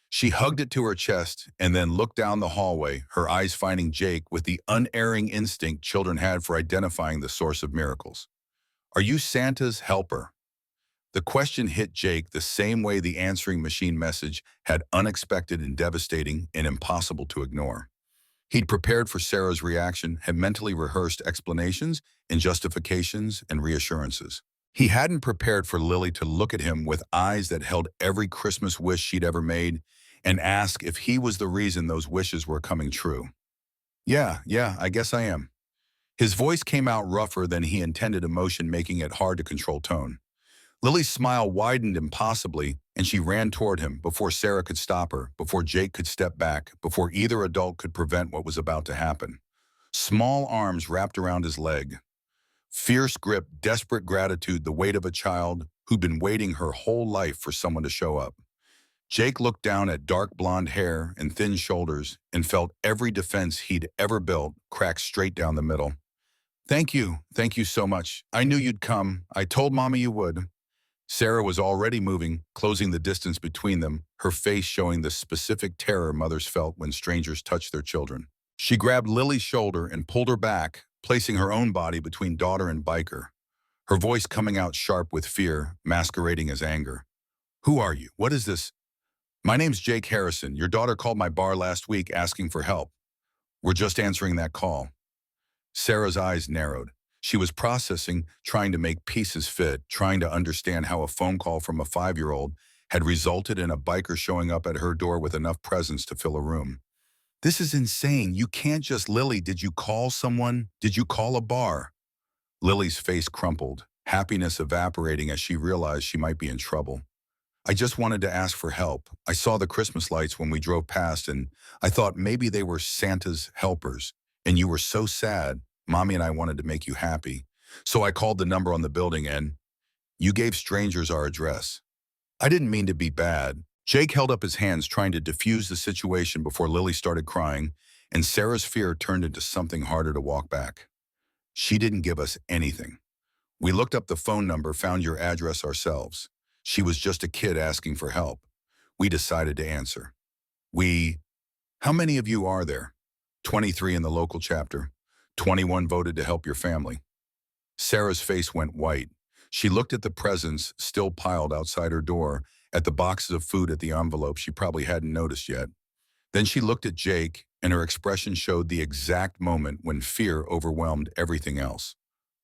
She hugged it to her chest and then looked down the hallway, her eyes finding Jake with the unerring instinct children had for identifying the source of miracles. Are you Santa's helper? The question hit Jake the same way the answering machine message had unexpected and devastating and impossible to ignore. He'd prepared for Sarah's reaction, had mentally rehearsed explanations and justifications and reassurances. He hadn't prepared for Lily to look at him with eyes that held every Christmas wish she'd ever made and ask if he was the reason those wishes were coming true. Yeah, I guess I am. His voice came out rougher than he intended, emotion making it hard to control tone. Lily's smile widened impossibly, and she ran toward him before Sarah could stop her, before Jake could step back, before either adult could prevent what was about to happen. Small arms wrapped around his leg. Fierce grip, desperate gratitude, the weight of a child who'd been waiting her whole life for someone to show up. Jake looked down at dark blonde hair and thin shoulders and felt every defense he'd ever built crack straight down the middle. Thank you so much. I knew you'd come. I told Mama you would. Sarah was already moving, closing the distance between them, her face showing the specific terror mothers felt when strangers touched their children. She grabbed Lily's shoulder and pulled her back, placing her own body between daughter and biker, her voice coming out sharp with fear, masquerading as anger. Who are you? What is this? My name's Jake Harrison. Your daughter called my bar last week asking for help. We're just answering that call. Sarah's eyes narrowed. She was processing, trying to make pieces fit, trying to understand how a phone call from a 5-year-old had resulted in a biker showing up at her door with enough presence to fill a room. This is insane. You can't just— Lily, did you call someone? Did you call a bar? Lily's face crumpled, happiness evaporating as she realized she might be in trouble. I just wanted to ask for help. I saw the Christmas lights when we drove past, and I thought maybe they were Santa's helpers. And you were so sad. Mommy and I wanted to make you happy. So I called the number on the building and you gave strangers our address. I didn't mean to be bad. Jake held up his hands trying to diffuse the situation before Lily started crying, and Sarah's fear turned into something harder to walk back. She didn't give us anything. We looked up the phone number, found your address ourselves. She was just a kid asking for help. We decided to answer. How many of you are there? 23 in the local chapter. 21 voted to help your family. Sarah's face went white. She looked at the presents still piled outside her door, at the boxes of food, at the envelope she probably hadn't noticed yet. Then she looked at Jake, and her expression showed the exact moment when fear overwhelmed everything else.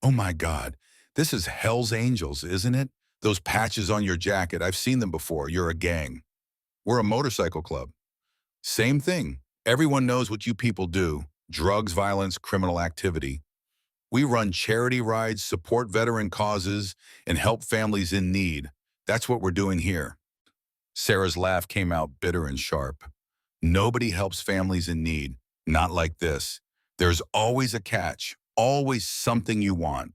Oh my God, this is Hell's Angels, isn't it? Those patches on your jacket, I've seen them before. You're a gang. We're a motorcycle club. Same thing. Everyone knows what you people do. Drugs, violence, criminal activity. We run charity rides, support veteran causes, and help families in need. That's what we're doing here. Sarah's laugh came out bitter and sharp. Nobody helps families in need. Not like this. There's always a catch, always something you want.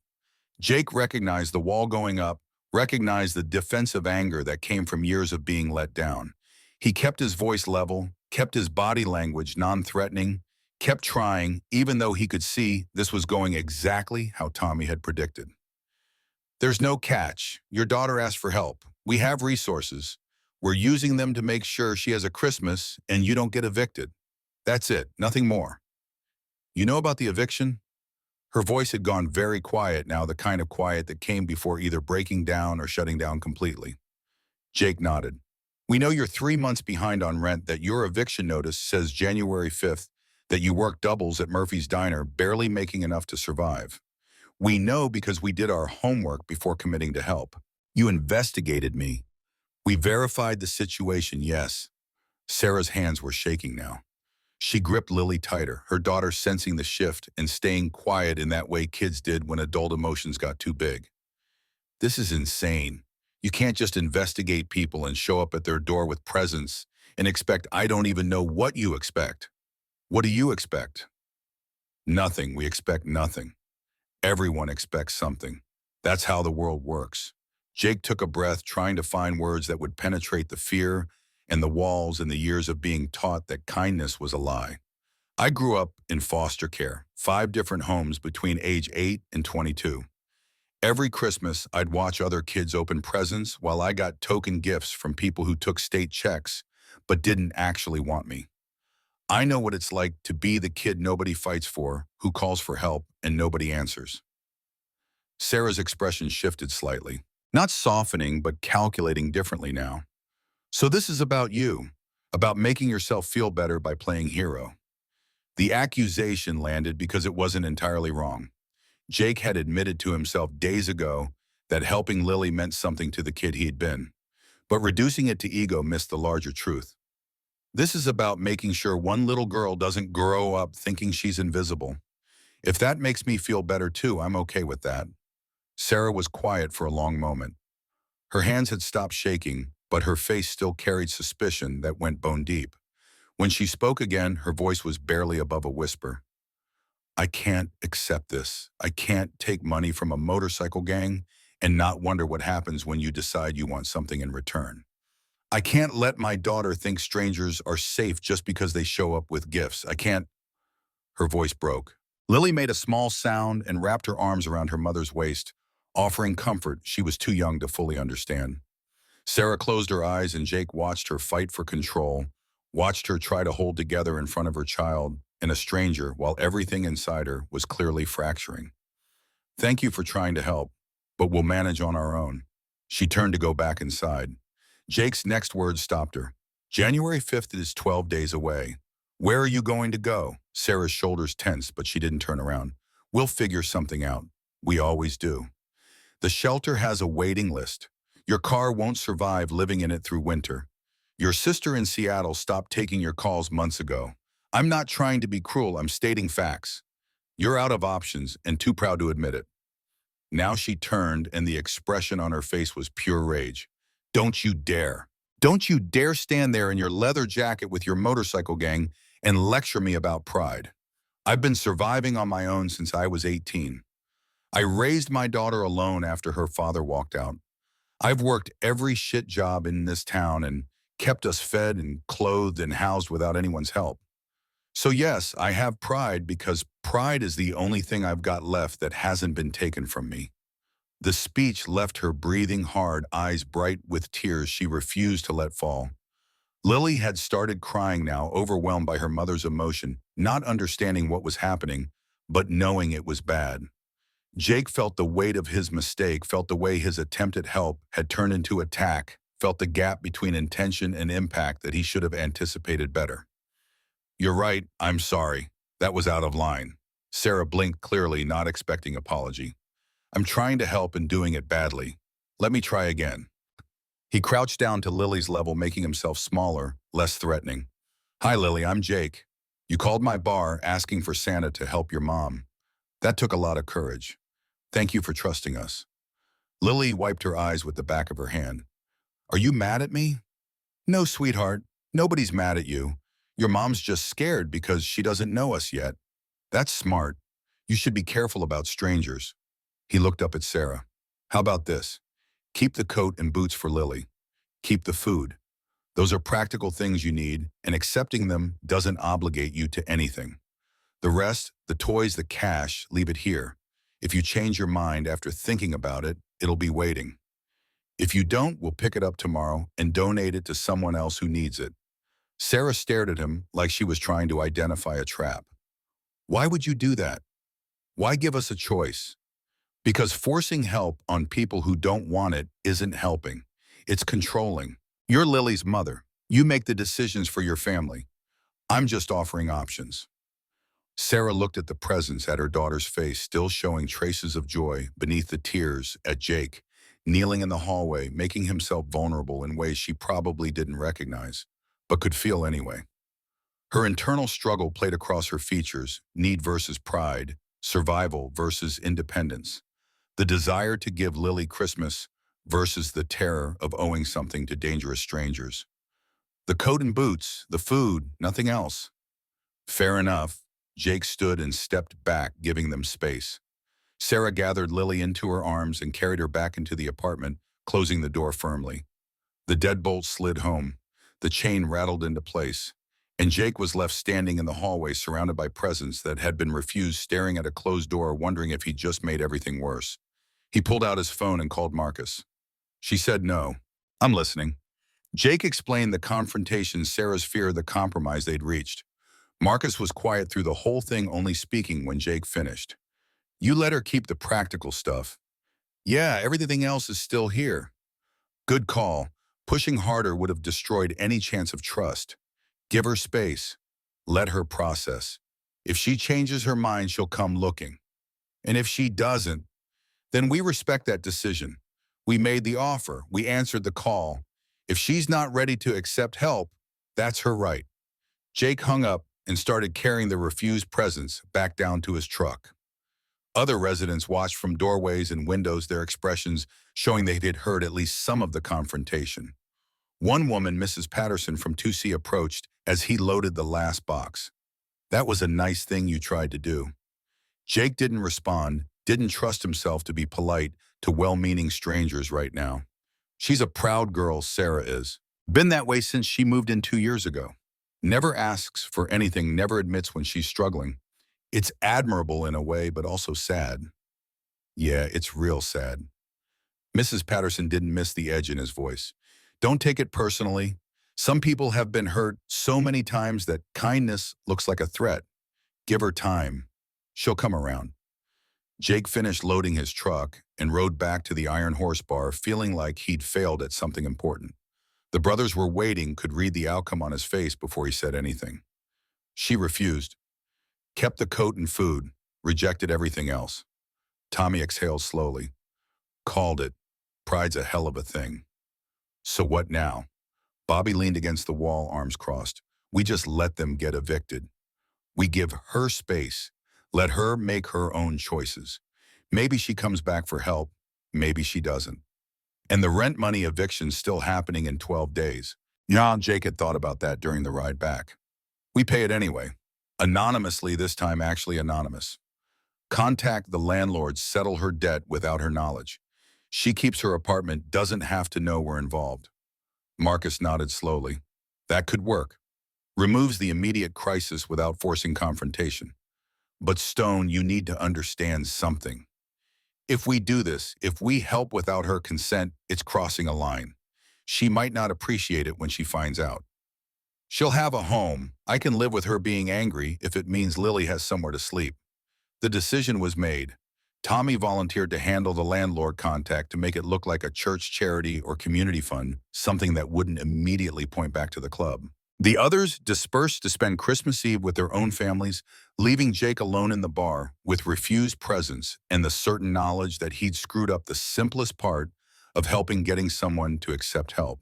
Jake recognized the wall going up, recognized the defensive anger that came from years of being let down. He kept his voice level, kept his body language non-threatening, kept trying, even though he could see this was going exactly how Tommy had predicted. There's no catch. Your daughter asked for help. We have resources. We're using them to make sure she has a Christmas and you don't get evicted. That's it, nothing more. You know about the eviction? Her voice had gone very quiet now, the kind of quiet that came before either breaking down or shutting down completely. Jake nodded. We know you're 3 months behind on rent, that your eviction notice says January 5th, that you work doubles at Murphy's Diner, barely making enough to survive. We know because we did our homework before committing to help. You investigated me. We verified the situation, yes. Sarah's hands were shaking now. She gripped Lily tighter, her daughter sensing the shift and staying quiet in that way kids did when adult emotions got too big. This is insane. You can't just investigate people and show up at their door with presents and expect— I don't even know what you expect. What do you expect? Nothing. We expect nothing. Everyone expects something. That's how the world works. Jake took a breath, trying to find words that would penetrate the fear and the walls and the years of being taught that kindness was a lie. I grew up in foster care, 5 different homes between age 8 and 22. Every Christmas, I'd watch other kids open presents while I got token gifts from people who took state checks but didn't actually want me. I know what it's like to be the kid nobody fights for, who calls for help and nobody answers. Sarah's expression shifted slightly. Not softening, but calculating differently now. So this is about you, about making yourself feel better by playing hero. The accusation landed because it wasn't entirely wrong. Jake had admitted to himself days ago that helping Lily meant something to the kid he'd been. But reducing it to ego missed the larger truth. This is about making sure one little girl doesn't grow up thinking she's invisible. If that makes me feel better too, I'm okay with that. Sarah was quiet for a long moment. Her hands had stopped shaking, but her face still carried suspicion that went bone deep. When she spoke again, her voice was barely above a whisper. I can't accept this. I can't take money from a motorcycle gang and not wonder what happens when you decide you want something in return. I can't let my daughter think strangers are safe just because they show up with gifts. I can't. Her voice broke. Lily made a small sound and wrapped her arms around her mother's waist, offering comfort she was too young to fully understand. Sarah closed her eyes and Jake watched her fight for control, watched her try to hold together in front of her child and a stranger while everything inside her was clearly fracturing. Thank you for trying to help, but we'll manage on our own. She turned to go back inside. Jake's next words stopped her. January 5th is 12 days away. Where are you going to go? Sarah's shoulders tensed, but she didn't turn around. We'll figure something out. We always do. The shelter has a waiting list. Your car won't survive living in it through winter. Your sister in Seattle stopped taking your calls months ago. I'm not trying to be cruel, I'm stating facts. You're out of options and too proud to admit it. Now she turned and the expression on her face was pure rage. Don't you dare. Don't you dare stand there in your leather jacket with your motorcycle gang and lecture me about pride. I've been surviving on my own since I was 18. I raised my daughter alone after her father walked out. I've worked every shit job in this town and kept us fed and clothed and housed without anyone's help. So yes, I have pride because pride is the only thing I've got left that hasn't been taken from me. The speech left her breathing hard, eyes bright with tears she refused to let fall. Lily had started crying now, overwhelmed by her mother's emotion, not understanding what was happening, but knowing it was bad. Jake felt the weight of his mistake, felt the way his attempt at help had turned into attack, felt the gap between intention and impact that he should have anticipated better. You're right, I'm sorry. That was out of line. Sarah blinked clearly, not expecting apology. I'm trying to help and doing it badly. Let me try again. He crouched down to Lily's level, making himself smaller, less threatening. Hi, Lily, I'm Jake. You called my bar asking for Santa to help your mom. That took a lot of courage. Thank you for trusting us. Lily wiped her eyes with the back of her hand. Are you mad at me? No, sweetheart. Nobody's mad at you. Your mom's just scared because she doesn't know us yet. That's smart. You should be careful about strangers. He looked up at Sarah. How about this? Keep the coat and boots for Lily. Keep the food. Those are practical things you need, and accepting them doesn't obligate you to anything. The rest, the toys, the cash, leave it here. If you change your mind after thinking about it, it'll be waiting. If you don't, we'll pick it up tomorrow and donate it to someone else who needs it. Sarah stared at him like she was trying to identify a trap. Why would you do that? Why give us a choice? Because forcing help on people who don't want it isn't helping. It's controlling. You're Lily's mother. You make the decisions for your family. I'm just offering options. Sarah looked at the presents at her daughter's face, still showing traces of joy beneath the tears, at Jake, kneeling in the hallway, making himself vulnerable in ways she probably didn't recognize, but could feel anyway. Her internal struggle played across her features, need versus pride, survival versus independence. The desire to give Lily Christmas versus the terror of owing something to dangerous strangers. The coat and boots, the food, nothing else. Fair enough. Jake stood and stepped back, giving them space. Sarah gathered Lily into her arms and carried her back into the apartment, closing the door firmly. The deadbolt slid home. The chain rattled into place, and Jake was left standing in the hallway surrounded by presents that had been refused, staring at a closed door, wondering if he'd just made everything worse. He pulled out his phone and called Marcus. She said no. I'm listening. Jake explained the confrontation, Sarah's fear of the compromise they'd reached. Marcus was quiet through the whole thing, only speaking when Jake finished. You let her keep the practical stuff. Yeah, everything else is still here. Good call. Pushing harder would have destroyed any chance of trust. Give her space. Let her process. If she changes her mind, she'll come looking. And if she doesn't, then we respect that decision. We made the offer. We answered the call. If she's not ready to accept help, that's her right. Jake hung up and started carrying the refused presents back down to his truck. Other residents watched from doorways and windows, their expressions showing they had heard at least some of the confrontation. One woman, Mrs. Patterson from 2C, approached as he loaded the last box. That was a nice thing you tried to do. Jake didn't respond, didn't trust himself to be polite to well-meaning strangers right now. She's a proud girl, Sarah is. Been that way since she moved in 2 years ago. Never asks for anything, never admits when she's struggling. It's admirable in a way, but also sad. Yeah, it's real sad. Mrs. Patterson didn't miss the edge in his voice. Don't take it personally. Some people have been hurt so many times that kindness looks like a threat. Give her time. She'll come around. Jake finished loading his truck and rode back to the Iron Horse Bar feeling like he'd failed at something important. The brothers were waiting, could read the outcome on his face before he said anything. She refused. Kept the coat and food, rejected everything else. Tommy exhaled slowly. Called it. Pride's a hell of a thing. So what now? Bobby leaned against the wall, arms crossed. We just let them get evicted. We give her space. Let her make her own choices. Maybe she comes back for help. Maybe she doesn't. And the rent money eviction's still happening in 12 days. Yeah, Jake had thought about that during the ride back. We pay it anyway. Anonymously, this time actually anonymous. Contact the landlord, settle her debt without her knowledge. She keeps her apartment, doesn't have to know we're involved. Marcus nodded slowly. That could work. Removes the immediate crisis without forcing confrontation. But Stone, you need to understand something. If we do this, if we help without her consent, it's crossing a line. She might not appreciate it when she finds out. She'll have a home. I can live with her being angry if it means Lily has somewhere to sleep. The decision was made. Tommy volunteered to handle the landlord contact to make it look like a church charity or community fund, something that wouldn't immediately point back to the club. The others dispersed to spend Christmas Eve with their own families, leaving Jake alone in the bar with refused presents and the certain knowledge that he'd screwed up the simplest part of helping getting someone to accept help.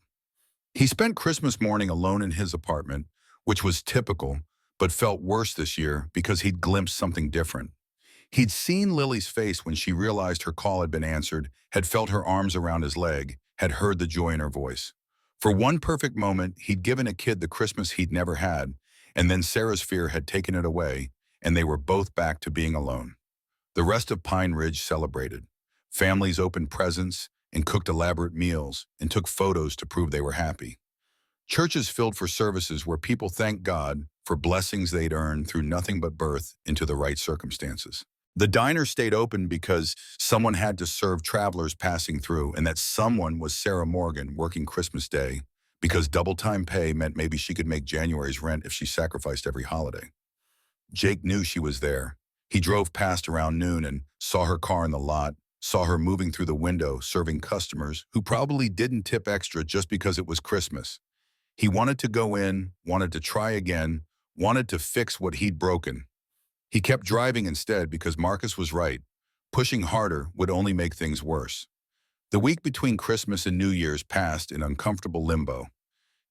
He spent Christmas morning alone in his apartment, which was typical, but felt worse this year because he'd glimpsed something different. He'd seen Lily's face when she realized her call had been answered, had felt her arms around his leg, had heard the joy in her voice. For one perfect moment, he'd given a kid the Christmas he'd never had, and then Sarah's fear had taken it away, and they were both back to being alone. The rest of Pine Ridge celebrated. Families opened presents and cooked elaborate meals and took photos to prove they were happy. Churches filled for services where people thanked God for blessings they'd earned through nothing but birth into the right circumstances. The diner stayed open because someone had to serve travelers passing through, and that someone was Sarah Morgan working Christmas Day because double-time pay meant maybe she could make January's rent if she sacrificed every holiday. Jake knew she was there. He drove past around noon and saw her car in the lot, saw her moving through the window serving customers who probably didn't tip extra just because it was Christmas. He wanted to go in, wanted to try again, wanted to fix what he'd broken. He kept driving instead because Marcus was right. Pushing harder would only make things worse. The week between Christmas and New Year's passed in uncomfortable limbo.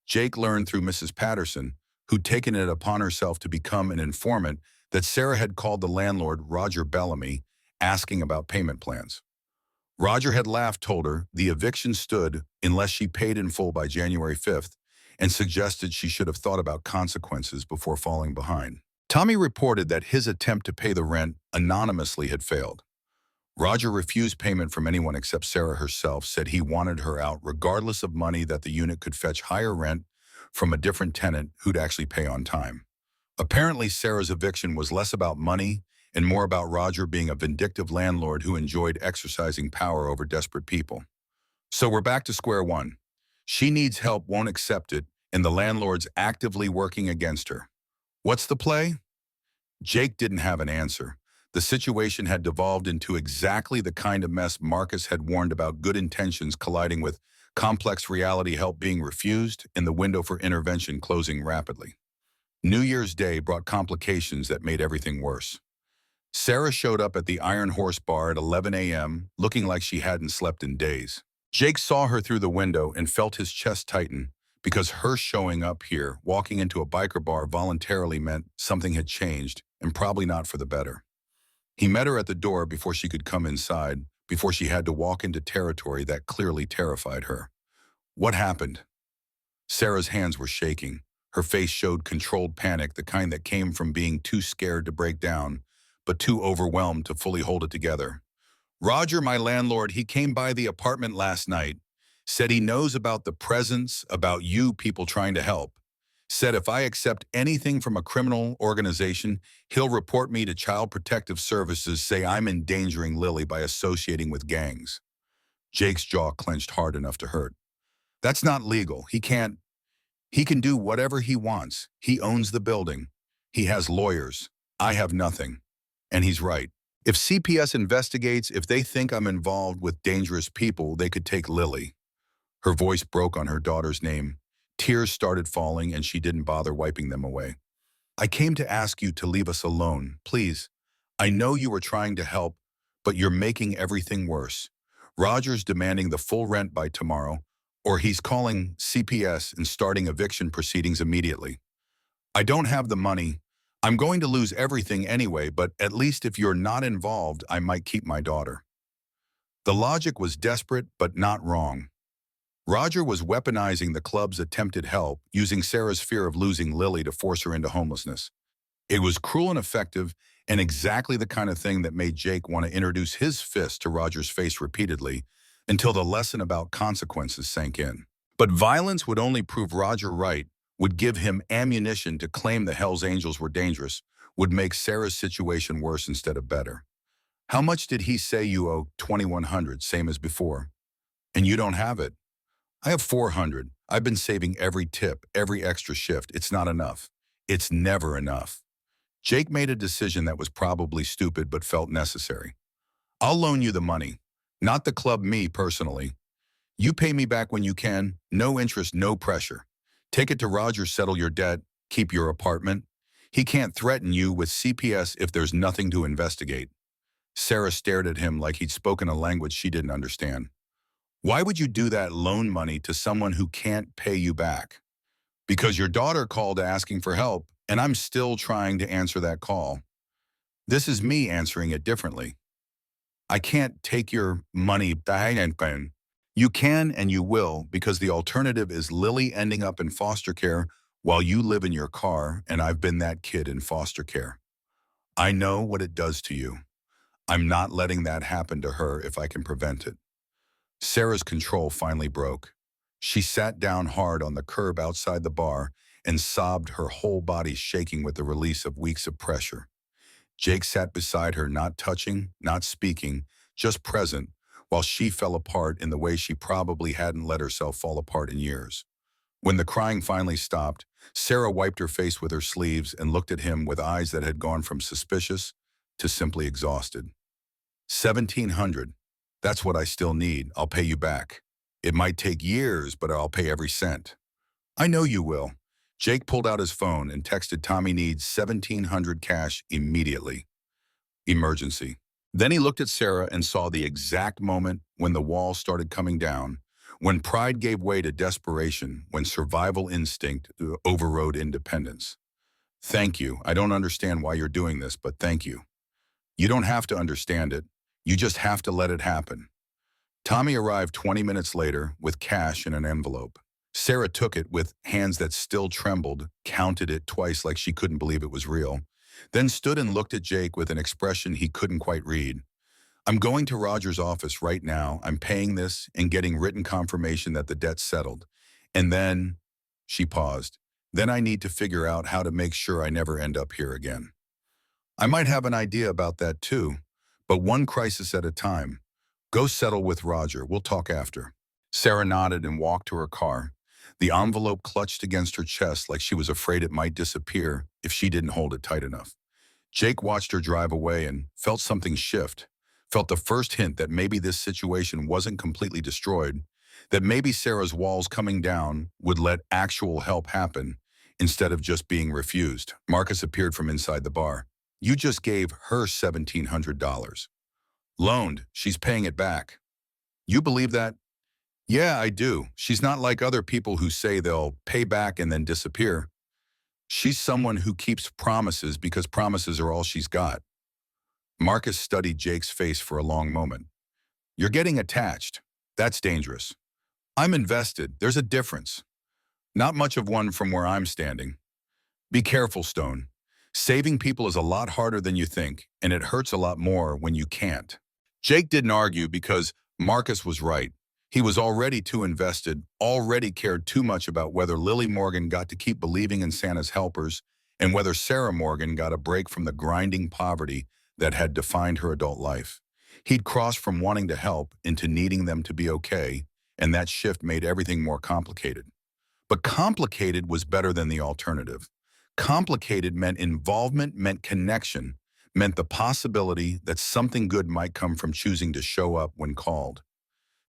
Jake learned through Mrs. Patterson, who'd taken it upon herself to become an informant, that Sarah had called the landlord, Roger Bellamy, asking about payment plans. Roger had laughed, told her the eviction stood unless she paid in full by January 5th, and suggested she should have thought about consequences before falling behind. Tommy reported that his attempt to pay the rent anonymously had failed. Roger refused payment from anyone except Sarah herself, said he wanted her out regardless of money, that the unit could fetch higher rent from a different tenant who'd actually pay on time. Apparently, Sarah's eviction was less about money and more about Roger being a vindictive landlord who enjoyed exercising power over desperate people. So we're back to square one. She needs help, won't accept it, and the landlord's actively working against her. What's the play? Jake didn't have an answer. The situation had devolved into exactly the kind of mess Marcus had warned about: good intentions colliding with complex reality, help being refused, and the window for intervention closing rapidly. New Year's Day brought complications that made everything worse. Sarah showed up at the Iron Horse bar at 11 a.m., looking like she hadn't slept in days. Jake saw her through the window and felt his chest tighten, because her showing up here, walking into a biker bar voluntarily, meant something had changed, and probably not for the better. He met her at the door before she could come inside, before she had to walk into territory that clearly terrified her. What happened? Sarah's hands were shaking. Her face showed controlled panic, the kind that came from being too scared to break down, but too overwhelmed to fully hold it together. Roger, my landlord, he came by the apartment last night. Said he knows about the presence, about you people trying to help. Said if I accept anything from a criminal organization, he'll report me to Child Protective Services, say I'm endangering Lily by associating with gangs. Jake's jaw clenched hard enough to hurt. That's not legal. He can't. He can do whatever he wants. He owns the building. He has lawyers. I have nothing. And he's right. If CPS investigates, if they think I'm involved with dangerous people, they could take Lily. Her voice broke on her daughter's name. Tears started falling, and she didn't bother wiping them away. I came to ask you to leave us alone, please. I know you were trying to help, but you're making everything worse. Roger's demanding the full rent by tomorrow, or he's calling CPS and starting eviction proceedings immediately. I don't have the money. I'm going to lose everything anyway, but at least if you're not involved, I might keep my daughter. The logic was desperate, but not wrong. Roger was weaponizing the club's attempted help, using Sarah's fear of losing Lily to force her into homelessness. It was cruel and effective, and exactly the kind of thing that made Jake want to introduce his fist to Roger's face repeatedly until the lesson about consequences sank in. But violence would only prove Roger right, would give him ammunition to claim the Hells Angels were dangerous, would make Sarah's situation worse instead of better. How much did he say you owe? $2,100, same as before. And you don't have it. I have 400. I've been saving every tip, every extra shift. It's not enough. It's never enough. Jake made a decision that was probably stupid but felt necessary. I'll loan you the money. Not the club, me personally. You pay me back when you can. No interest, no pressure. Take it to Roger, settle your debt, keep your apartment. He can't threaten you with CPS if there's nothing to investigate. Sarah stared at him like he'd spoken a language she didn't understand. Why would you do that, loan money to someone who can't pay you back? Because your daughter called asking for help, and I'm still trying to answer that call. This is me answering it differently. I can't take your money. You can and you will, because the alternative is Lily ending up in foster care while you live in your car, and I've been that kid in foster care. I know what it does to you. I'm not letting that happen to her if I can prevent it. Sarah's control finally broke. She sat down hard on the curb outside the bar and sobbed, her whole body shaking with the release of weeks of pressure. Jake sat beside her, not touching, not speaking, just present, while she fell apart in the way she probably hadn't let herself fall apart in years. When the crying finally stopped, Sarah wiped her face with her sleeves and looked at him with eyes that had gone from suspicious to simply exhausted. 1,700. That's what I still need. I'll pay you back. It might take years, but I'll pay every cent. I know you will. Jake pulled out his phone and texted Tommy needs 1,700 cash immediately. Emergency. Then he looked at Sarah and saw the exact moment when the walls started coming down, when pride gave way to desperation, when survival instinct overrode independence. Thank you. I don't understand why you're doing this, but thank you. You don't have to understand it. You just have to let it happen. Tommy arrived 20 minutes later with cash in an envelope. Sarah took it with hands that still trembled, counted it twice like she couldn't believe it was real, then stood and looked at Jake with an expression he couldn't quite read. I'm going to Roger's office right now. I'm paying this and getting written confirmation that the debt's settled. And then, she paused, then I need to figure out how to make sure I never end up here again. I might have an idea about that too, but one crisis at a time. Go settle with Roger. We'll talk after. Sarah nodded and walked to her car. The envelope clutched against her chest like she was afraid it might disappear if she didn't hold it tight enough. Jake watched her drive away and felt something shift, felt the first hint that maybe this situation wasn't completely destroyed, that maybe Sarah's walls coming down would let actual help happen instead of just being refused. Marcus appeared from inside the bar. You just gave her $1,700. Loaned, she's paying it back. You believe that? Yeah, I do. She's not like other people who say they'll pay back and then disappear. She's someone who keeps promises because promises are all she's got. Marcus studied Jake's face for a long moment. You're getting attached. That's dangerous. I'm invested. There's a difference. Not much of one from where I'm standing. Be careful, Stone. Saving people is a lot harder than you think, and it hurts a lot more when you can't. Jake didn't argue because Marcus was right. He was already too invested, already cared too much about whether Lily Morgan got to keep believing in Santa's helpers and whether Sarah Morgan got a break from the grinding poverty that had defined her adult life. He'd crossed from wanting to help into needing them to be okay, and that shift made everything more complicated. But complicated was better than the alternative. Complicated meant involvement, meant connection, meant the possibility that something good might come from choosing to show up when called.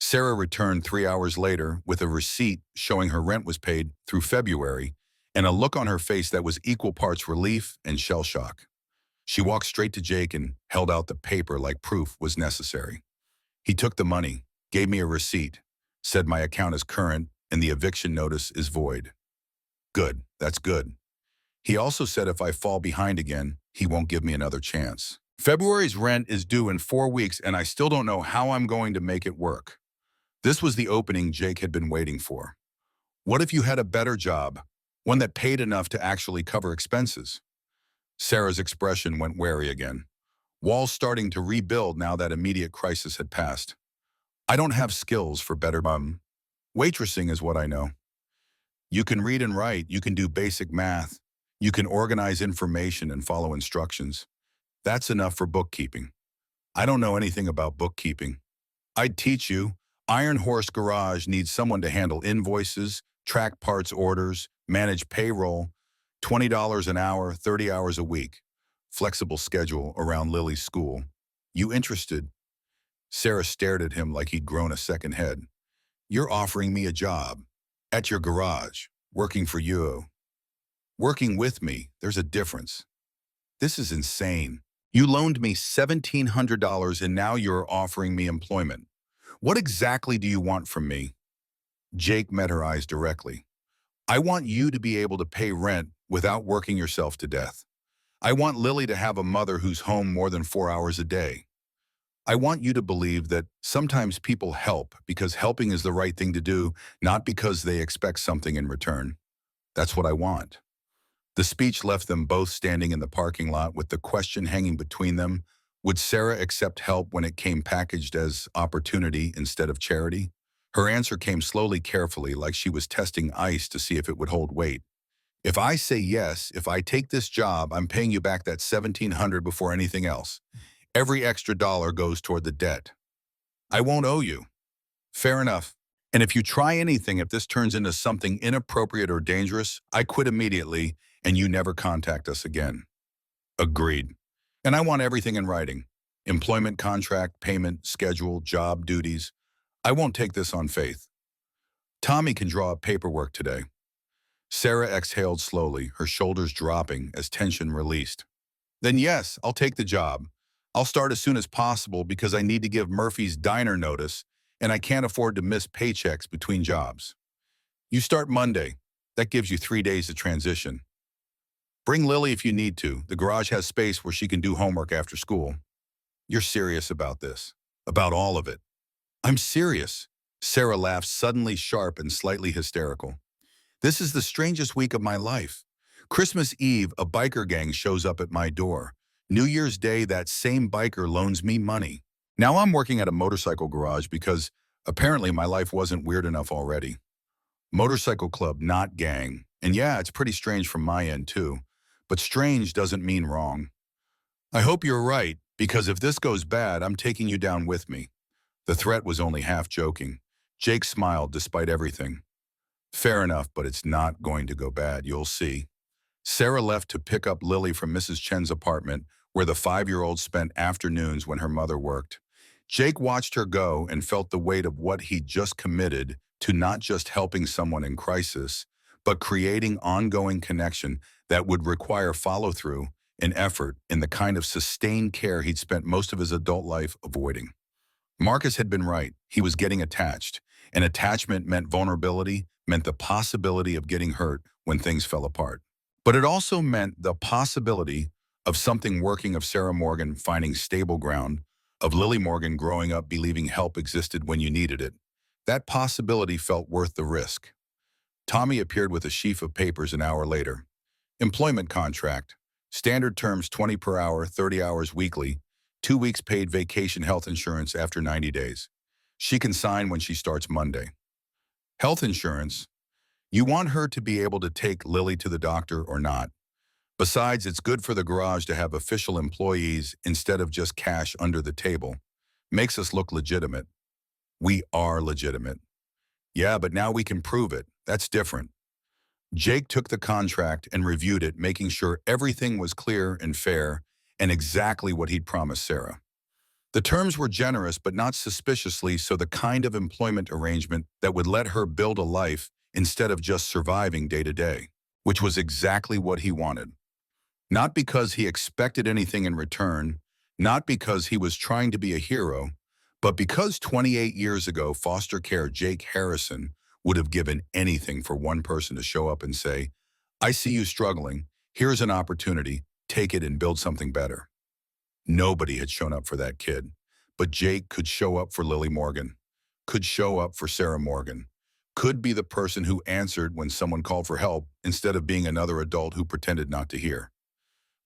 Sarah returned 3 hours later with a receipt showing her rent was paid through February and a look on her face that was equal parts relief and shell shock. She walked straight to Jake and held out the paper like proof was necessary. He took the money, gave me a receipt, said my account is current and the eviction notice is void. Good, that's good. He also said if I fall behind again, he won't give me another chance. February's rent is due in 4 weeks and I still don't know how I'm going to make it work. This was the opening Jake had been waiting for. What if you had a better job, one that paid enough to actually cover expenses? Sarah's expression went wary again. Walls starting to rebuild now that immediate crisis had passed. I don't have skills for better waitressing is what I know. You can read and write, you can do basic math, you can organize information and follow instructions. That's enough for bookkeeping. I don't know anything about bookkeeping. I'd teach you. Iron Horse Garage needs someone to handle invoices, track parts orders, manage payroll, $20 an hour, 30 hours a week. Flexible schedule around Lily's school. You interested? Sarah stared at him like he'd grown a second head. You're offering me a job. At your garage. Working for you. Working with me. There's a difference. This is insane. You loaned me $1,700 and now you're offering me employment. What exactly do you want from me? Jake met her eyes directly. I want you to be able to pay rent without working yourself to death. I want Lily to have a mother who's home more than 4 hours a day. I want you to believe that sometimes people help because helping is the right thing to do, not because they expect something in return. That's what I want. The speech left them both standing in the parking lot with the question hanging between them. Would Sarah accept help when it came packaged as opportunity instead of charity? Her answer came slowly, carefully, like she was testing ice to see if it would hold weight. If I say yes, if I take this job, I'm paying you back that $1,700 before anything else. Every extra dollar goes toward the debt. I won't owe you. Fair enough. And if you try anything, if this turns into something inappropriate or dangerous, I quit immediately and you never contact us again. Agreed. And I want everything in writing. Employment contract, payment, schedule, job duties. I won't take this on faith. Tommy can draw up paperwork today. Sarah exhaled slowly, her shoulders dropping as tension released. Then yes, I'll take the job. I'll start as soon as possible because I need to give Murphy's Diner notice and I can't afford to miss paychecks between jobs. You start Monday. That gives you 3 days to transition. Bring Lily if you need to. The garage has space where she can do homework after school. You're serious about this? About all of it? I'm serious. Sarah laughed, suddenly sharp and slightly hysterical. This is the strangest week of my life. Christmas Eve, a biker gang shows up at my door. New Year's Day, that same biker loans me money. Now I'm working at a motorcycle garage because apparently my life wasn't weird enough already. Motorcycle club, not gang. And yeah, it's pretty strange from my end too. But strange doesn't mean wrong. I hope you're right, because if this goes bad, I'm taking you down with me. The threat was only half joking. Jake smiled despite everything. Fair enough, but it's not going to go bad, you'll see. Sarah left to pick up Lily from Mrs. Chen's apartment, where the 5-year-old spent afternoons when her mother worked. Jake watched her go and felt the weight of what he'd just committed to, not just helping someone in crisis, but creating ongoing connection that would require follow-through and effort in the kind of sustained care he'd spent most of his adult life avoiding. Marcus had been right. He was getting attached. And attachment meant vulnerability, meant the possibility of getting hurt when things fell apart. But it also meant the possibility of something working, of Sarah Morgan finding stable ground, of Lily Morgan growing up believing help existed when you needed it. That possibility felt worth the risk. Tommy appeared with a sheaf of papers an hour later. Employment contract. Standard terms: 20 per hour, 30 hours weekly, 2 weeks paid vacation, health insurance after 90 days. She can sign when she starts Monday. Health insurance. You want her to be able to take Lily to the doctor or not. Besides, it's good for the garage to have official employees instead of just cash under the table. Makes us look legitimate. We are legitimate. Yeah, but now we can prove it. That's different. Jake took the contract and reviewed it, making sure everything was clear and fair and exactly what he'd promised Sarah. The terms were generous but not suspiciously, so the kind of employment arrangement that would let her build a life instead of just surviving day to day, which was exactly what he wanted. Not because he expected anything in return, not because he was trying to be a hero, but because 28 years ago, foster care Jake Harrison would have given anything for one person to show up and say, "I see you struggling. Here's an opportunity. Take it and build something better." Nobody had shown up for that kid, but Jake could show up for Lily Morgan, could show up for Sarah Morgan, could be the person who answered when someone called for help instead of being another adult who pretended not to hear.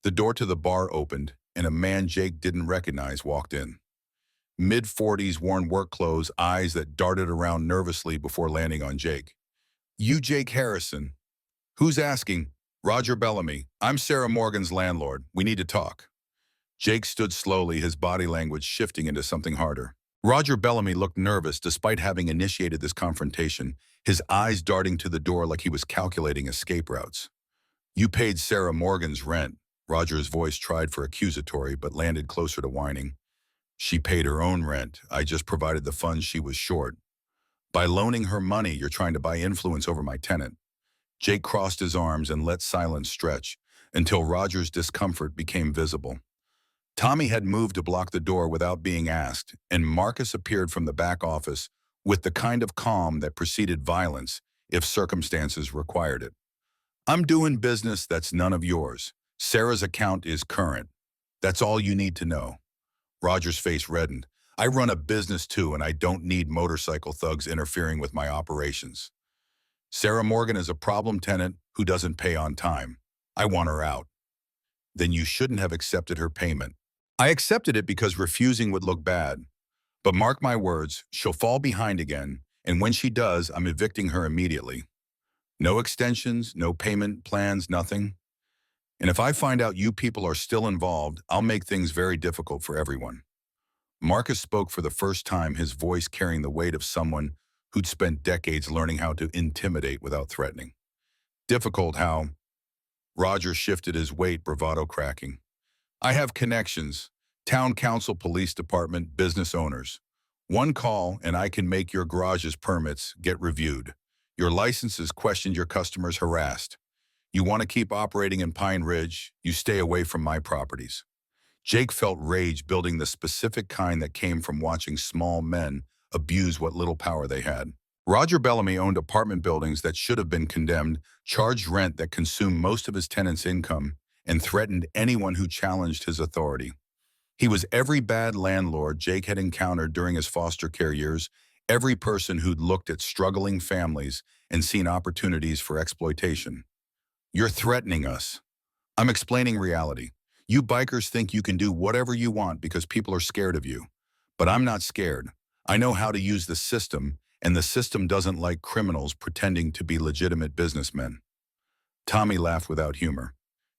The door to the bar opened, and a man Jake didn't recognize walked in. Mid-40s, worn work clothes, eyes that darted around nervously before landing on Jake. "You Jake Harrison?" "Who's asking?" "Roger Bellamy. I'm Sarah Morgan's landlord. We need to talk." Jake stood slowly, his body language shifting into something harder. Roger Bellamy looked nervous despite having initiated this confrontation, his eyes darting to the door like he was calculating escape routes. "You paid Sarah Morgan's rent." Roger's voice tried for accusatory but landed closer to whining. "She paid her own rent. I just provided the funds she was short. By loaning her money, you're trying to buy influence over my tenant." Jake crossed his arms and let silence stretch until Roger's discomfort became visible. Tommy had moved to block the door without being asked, and Marcus appeared from the back office with the kind of calm that preceded violence if circumstances required it. "I'm doing business that's none of yours. Sarah's account is current. That's all you need to know." Roger's face reddened. "I run a business too, and I don't need motorcycle thugs interfering with my operations. Sarah Morgan is a problem tenant who doesn't pay on time. I want her out." "Then you shouldn't have accepted her payment." "I accepted it because refusing would look bad. But mark my words, she'll fall behind again, and when she does, I'm evicting her immediately. No extensions, no payment plans, nothing. And if I find out you people are still involved, I'll make things very difficult for everyone." Marcus spoke for the first time, his voice carrying the weight of someone who'd spent decades learning how to intimidate without threatening. "Difficult how?" Roger shifted his weight, bravado cracking. "I have connections. Town council, police department, business owners. One call and I can make your garage's permits get reviewed. Your licenses questioned, your customers harassed. You want to keep operating in Pine Ridge, you stay away from my properties." Jake felt rage building, the specific kind that came from watching small men abuse what little power they had. Roger Bellamy owned apartment buildings that should have been condemned, charged rent that consumed most of his tenants' income, and threatened anyone who challenged his authority. He was every bad landlord Jake had encountered during his foster care years, every person who'd looked at struggling families and seen opportunities for exploitation. "You're threatening us." "I'm explaining reality. You bikers think you can do whatever you want because people are scared of you. But I'm not scared. I know how to use the system, and the system doesn't like criminals pretending to be legitimate businessmen." Tommy laughed without humor.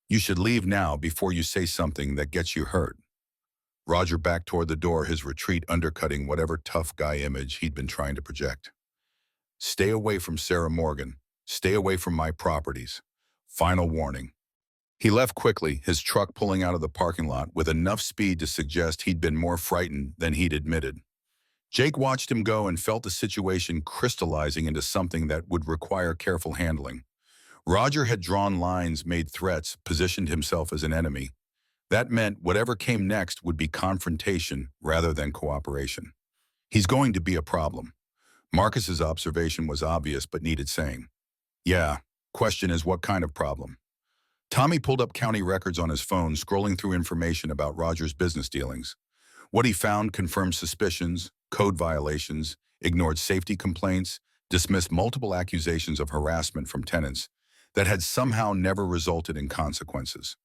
"You should leave now before you say something that gets you hurt." Roger backed toward the door, his retreat undercutting whatever tough guy image he'd been trying to project. "Stay away from Sarah Morgan. Stay away from my properties. Final warning. He left quickly, his truck pulling out of the parking lot with enough speed to suggest he'd been more frightened than he'd admitted. Jake watched him go and felt the situation crystallizing into something that would require careful handling. Roger had drawn lines, made threats, positioned himself as an enemy. That meant whatever came next would be confrontation rather than cooperation. He's going to be a problem. Marcus's observation was obvious but needed saying. Yeah, question is what kind of problem? Tommy pulled up county records on his phone, scrolling through information about Roger's business dealings. What he found confirmed suspicions, code violations, ignored safety complaints, dismissed multiple accusations of harassment from tenants that had somehow never resulted in consequences.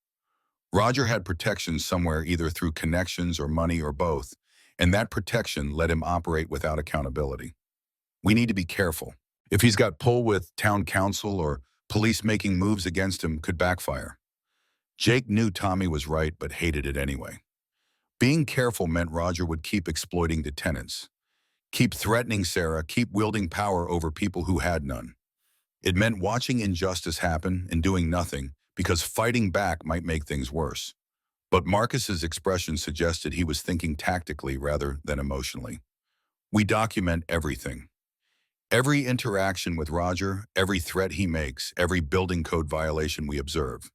Roger had protection somewhere either through connections or money or both, and that protection let him operate without accountability. We need to be careful. If he's got pull with town council or police making moves against him could backfire. Jake knew Tommy was right but hated it anyway. Being careful meant Roger would keep exploiting the tenants, keep threatening Sarah, keep wielding power over people who had none. It meant watching injustice happen and doing nothing because fighting back might make things worse. But Marcus's expression suggested he was thinking tactically rather than emotionally. We document everything. Every interaction with Roger, every threat he makes, every building code violation we observe.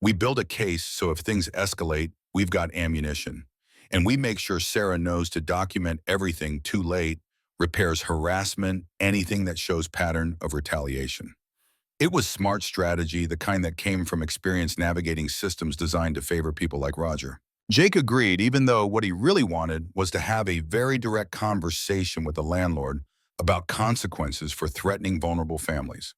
We build a case so if things escalate, we've got ammunition. And we make sure Sarah knows to document everything too late, repairs harassment, anything that shows pattern of retaliation. It was smart strategy, the kind that came from experience navigating systems designed to favor people like Roger. Jake agreed, even though what he really wanted was to have a very direct conversation with the landlord about consequences for threatening vulnerable families.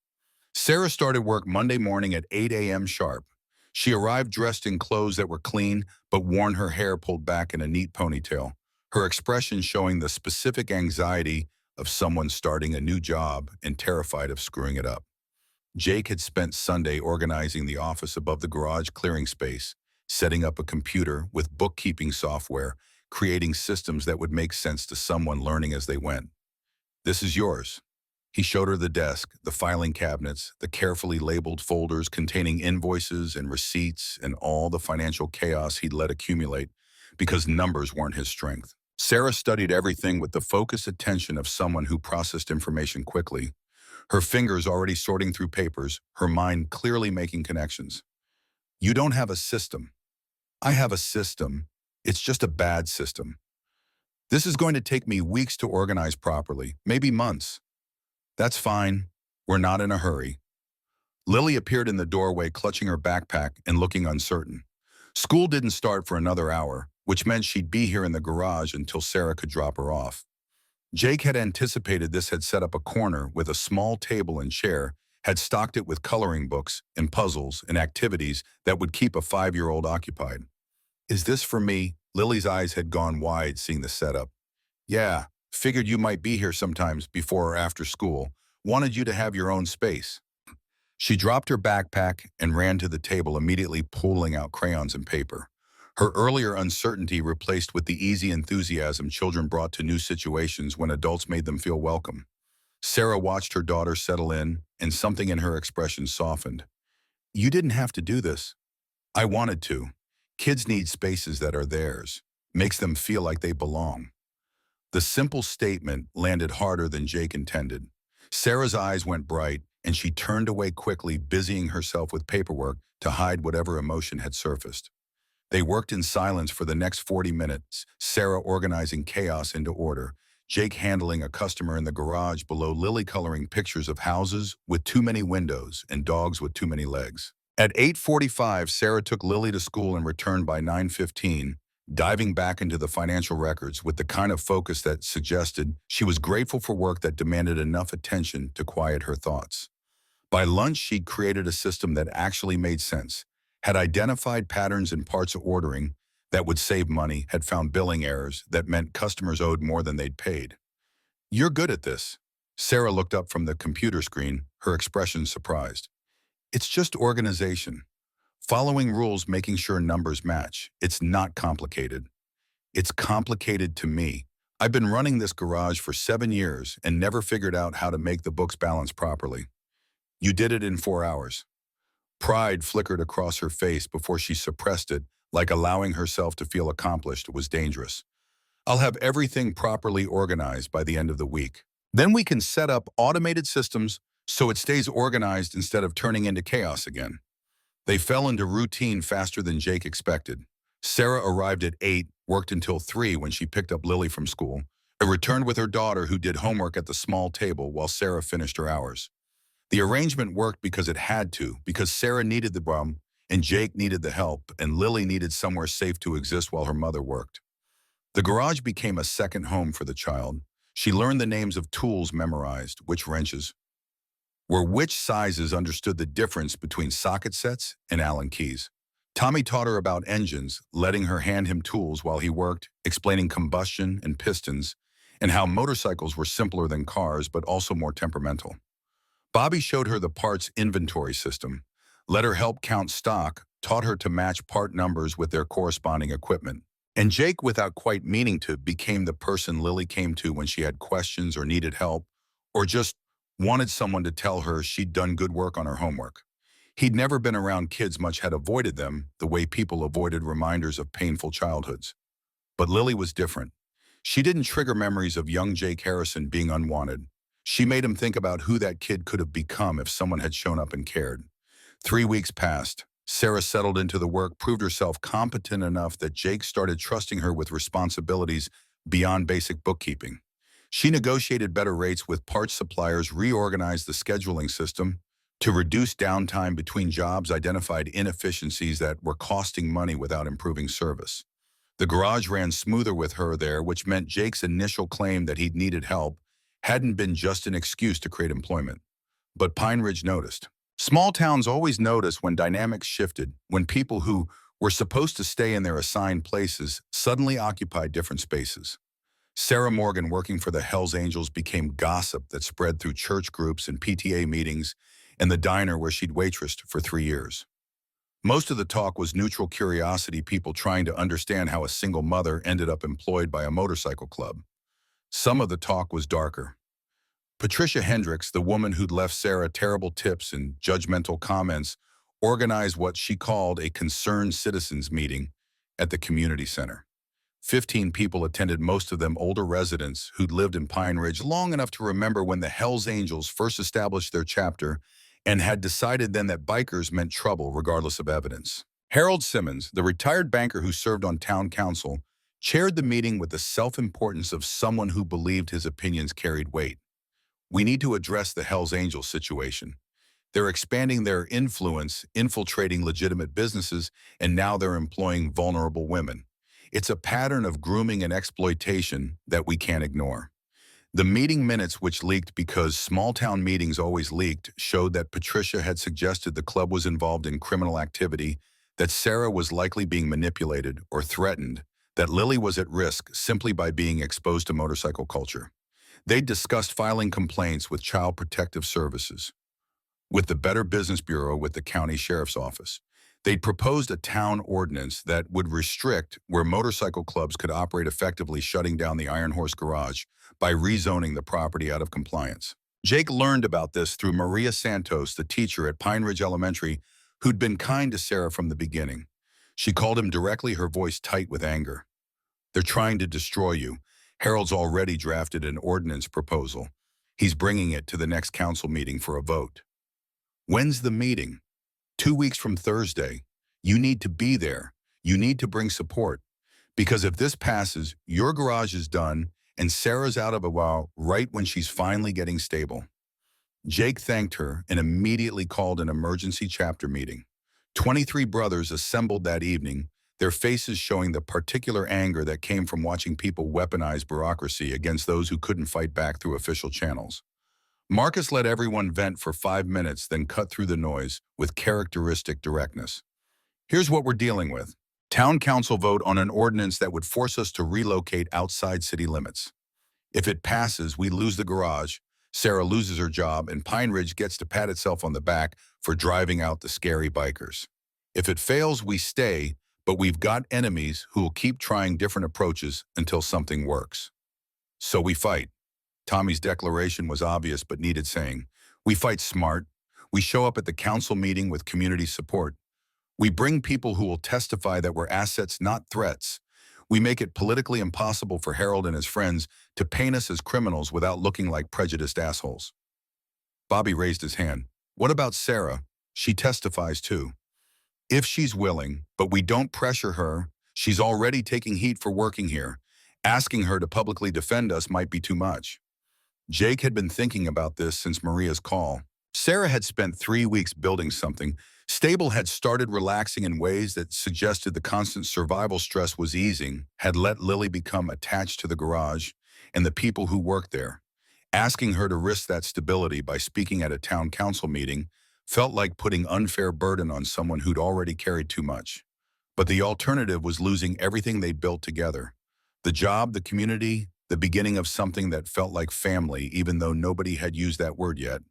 Sarah started work Monday morning at 8 a.m. sharp. She arrived dressed in clothes that were clean, but worn her hair pulled back in a neat ponytail, her expression showing the specific anxiety of someone starting a new job and terrified of screwing it up. Jake had spent Sunday organizing the office above the garage clearing space, setting up a computer with bookkeeping software, creating systems that would make sense to someone learning as they went. This is yours. He showed her the desk, the filing cabinets, the carefully labeled folders containing invoices and receipts and all the financial chaos he'd let accumulate because numbers weren't his strength. Sarah studied everything with the focused attention of someone who processed information quickly, her fingers already sorting through papers, her mind clearly making connections. You don't have a system. I have a system. It's just a bad system. This is going to take me weeks to organize properly, maybe months. That's fine. We're not in a hurry. Lily appeared in the doorway, clutching her backpack and looking uncertain. School didn't start for another hour, which meant she'd be here in the garage until Sarah could drop her off. Jake had anticipated this, had set up a corner with a small table and chair, had stocked it with coloring books and puzzles and activities that would keep a 5-year-old occupied. Is this for me? Lily's eyes had gone wide seeing the setup. Yeah, figured you might be here sometimes before or after school. Wanted you to have your own space. She dropped her backpack and ran to the table, immediately pulling out crayons and paper. Her earlier uncertainty replaced with the easy enthusiasm children brought to new situations when adults made them feel welcome. Sarah watched her daughter settle in, and something in her expression softened. You didn't have to do this. I wanted to. Kids need spaces that are theirs. Makes them feel like they belong. The simple statement landed harder than Jake intended. Sarah's eyes went bright, and she turned away quickly, busying herself with paperwork to hide whatever emotion had surfaced. They worked in silence for the next 40 minutes, Sarah organizing chaos into order, Jake handling a customer in the garage below, Lily coloring pictures of houses with too many windows and dogs with too many legs. At 8:45, Sarah took Lily to school and returned by 9:15, diving back into the financial records with the kind of focus that suggested she was grateful for work that demanded enough attention to quiet her thoughts. By lunch, she'd created a system that actually made sense, had identified patterns in parts of ordering that would save money, had found billing errors that meant customers owed more than they'd paid. You're good at this. Sarah looked up from the computer screen, her expression surprised. It's just organization. Following rules, making sure numbers match. It's not complicated. It's complicated to me. I've been running this garage for 7 years and never figured out how to make the books balance properly. You did it in 4 hours. Pride flickered across her face before she suppressed it, like allowing herself to feel accomplished was dangerous. I'll have everything properly organized by the end of the week. Then we can set up automated systems so it stays organized instead of turning into chaos again. They fell into routine faster than Jake expected. Sarah arrived at 8, worked until 3 when she picked up Lily from school, and returned with her daughter who did homework at the small table while Sarah finished her hours. The arrangement worked because it had to, because Sarah needed the bum, and Jake needed the help, and Lily needed somewhere safe to exist while her mother worked. The garage became a second home for the child. She learned the names of tools memorized, which wrenches were which sizes, understood the difference between socket sets and Allen keys. Tommy taught her about engines, letting her hand him tools while he worked, explaining combustion and pistons, and how motorcycles were simpler than cars but also more temperamental. Bobby showed her the parts inventory system, let her help count stock, taught her to match part numbers with their corresponding equipment. And Jake, without quite meaning to, became the person Lily came to when she had questions or needed help, or just wanted someone to tell her she'd done good work on her homework. He'd never been around kids, much had avoided them, the way people avoided reminders of painful childhoods. But Lily was different. She didn't trigger memories of young Jake Harrison being unwanted. She made him think about who that kid could have become if someone had shown up and cared. 3 weeks passed. Sarah settled into the work, proved herself competent enough that Jake started trusting her with responsibilities beyond basic bookkeeping. She negotiated better rates with parts suppliers, reorganized the scheduling system to reduce downtime between jobs, identified inefficiencies that were costing money without improving service. The garage ran smoother with her there, which meant Jake's initial claim that he'd needed help hadn't been just an excuse to create employment. But Pine Ridge noticed. Small towns always notice when dynamics shifted, when people who were supposed to stay in their assigned places suddenly occupied different spaces. Sarah Morgan, working for the Hells Angels, became gossip that spread through church groups and PTA meetings and the diner where she'd waitressed for 3 years. Most of the talk was neutral curiosity, people trying to understand how a single mother ended up employed by a motorcycle club. Some of the talk was darker. Patricia Hendricks, the woman who'd left Sarah terrible tips and judgmental comments, organized what she called a concerned citizens meeting at the community center. 15 people attended, most of them older residents who'd lived in Pine Ridge long enough to remember when the Hells Angels first established their chapter and had decided then that bikers meant trouble regardless of evidence. Harold Simmons, the retired banker who served on town council, chaired the meeting with the self-importance of someone who believed his opinions carried weight. We need to address the Hells Angels situation. They're expanding their influence, infiltrating legitimate businesses, and now they're employing vulnerable women. It's a pattern of grooming and exploitation that we can't ignore. The meeting minutes, which leaked because small-town meetings always leaked, showed that Patricia had suggested the club was involved in criminal activity, that Sarah was likely being manipulated or threatened, that Lily was at risk simply by being exposed to motorcycle culture. They'd discussed filing complaints with Child Protective Services, with the Better Business Bureau, with the county sheriff's office. They'd proposed a town ordinance that would restrict where motorcycle clubs could operate effectively, shutting down the Iron Horse Garage by rezoning the property out of compliance. Jake learned about this through Maria Santos, the teacher at Pine Ridge Elementary, who'd been kind to Sarah from the beginning. She called him directly, her voice tight with anger. "They're trying to destroy you. Harold's already drafted an ordinance proposal. He's bringing it to the next council meeting for a vote." "When's the meeting?" 2 weeks from Thursday. You need to be there. You need to bring support. Because if this passes, your garage is done and Sarah's out of a while right when she's finally getting stable. Jake thanked her and immediately called an emergency chapter meeting. 23 brothers assembled that evening, their faces showing the particular anger that came from watching people weaponize bureaucracy against those who couldn't fight back through official channels. Marcus let everyone vent for 5 minutes, then cut through the noise with characteristic directness. "Here's what we're dealing with. Town council vote on an ordinance that would force us to relocate outside city limits. If it passes, we lose the garage, Sarah loses her job, and Pine Ridge gets to pat itself on the back for driving out the scary bikers. If it fails, we stay, but we've got enemies who will keep trying different approaches until something works. So we fight." Tommy's declaration was obvious but needed saying. "We fight smart. We show up at the council meeting with community support. We bring people who will testify that we're assets, not threats. We make it politically impossible for Harold and his friends to paint us as criminals without looking like prejudiced assholes. Bobby raised his hand. What about Sarah? She testifies too. If she's willing, but we don't pressure her, she's already taking heat for working here. Asking her to publicly defend us might be too much. Jake had been thinking about this since Maria's call. Sarah had spent 3 weeks building something. Stable had started relaxing in ways that suggested the constant survival stress was easing, had let Lily become attached to the garage and the people who worked there. Asking her to risk that stability by speaking at a town council meeting felt like putting unfair burden on someone who'd already carried too much. But the alternative was losing everything they'd built together. The job, the community, the beginning of something that felt like family, even though nobody had used that word yet.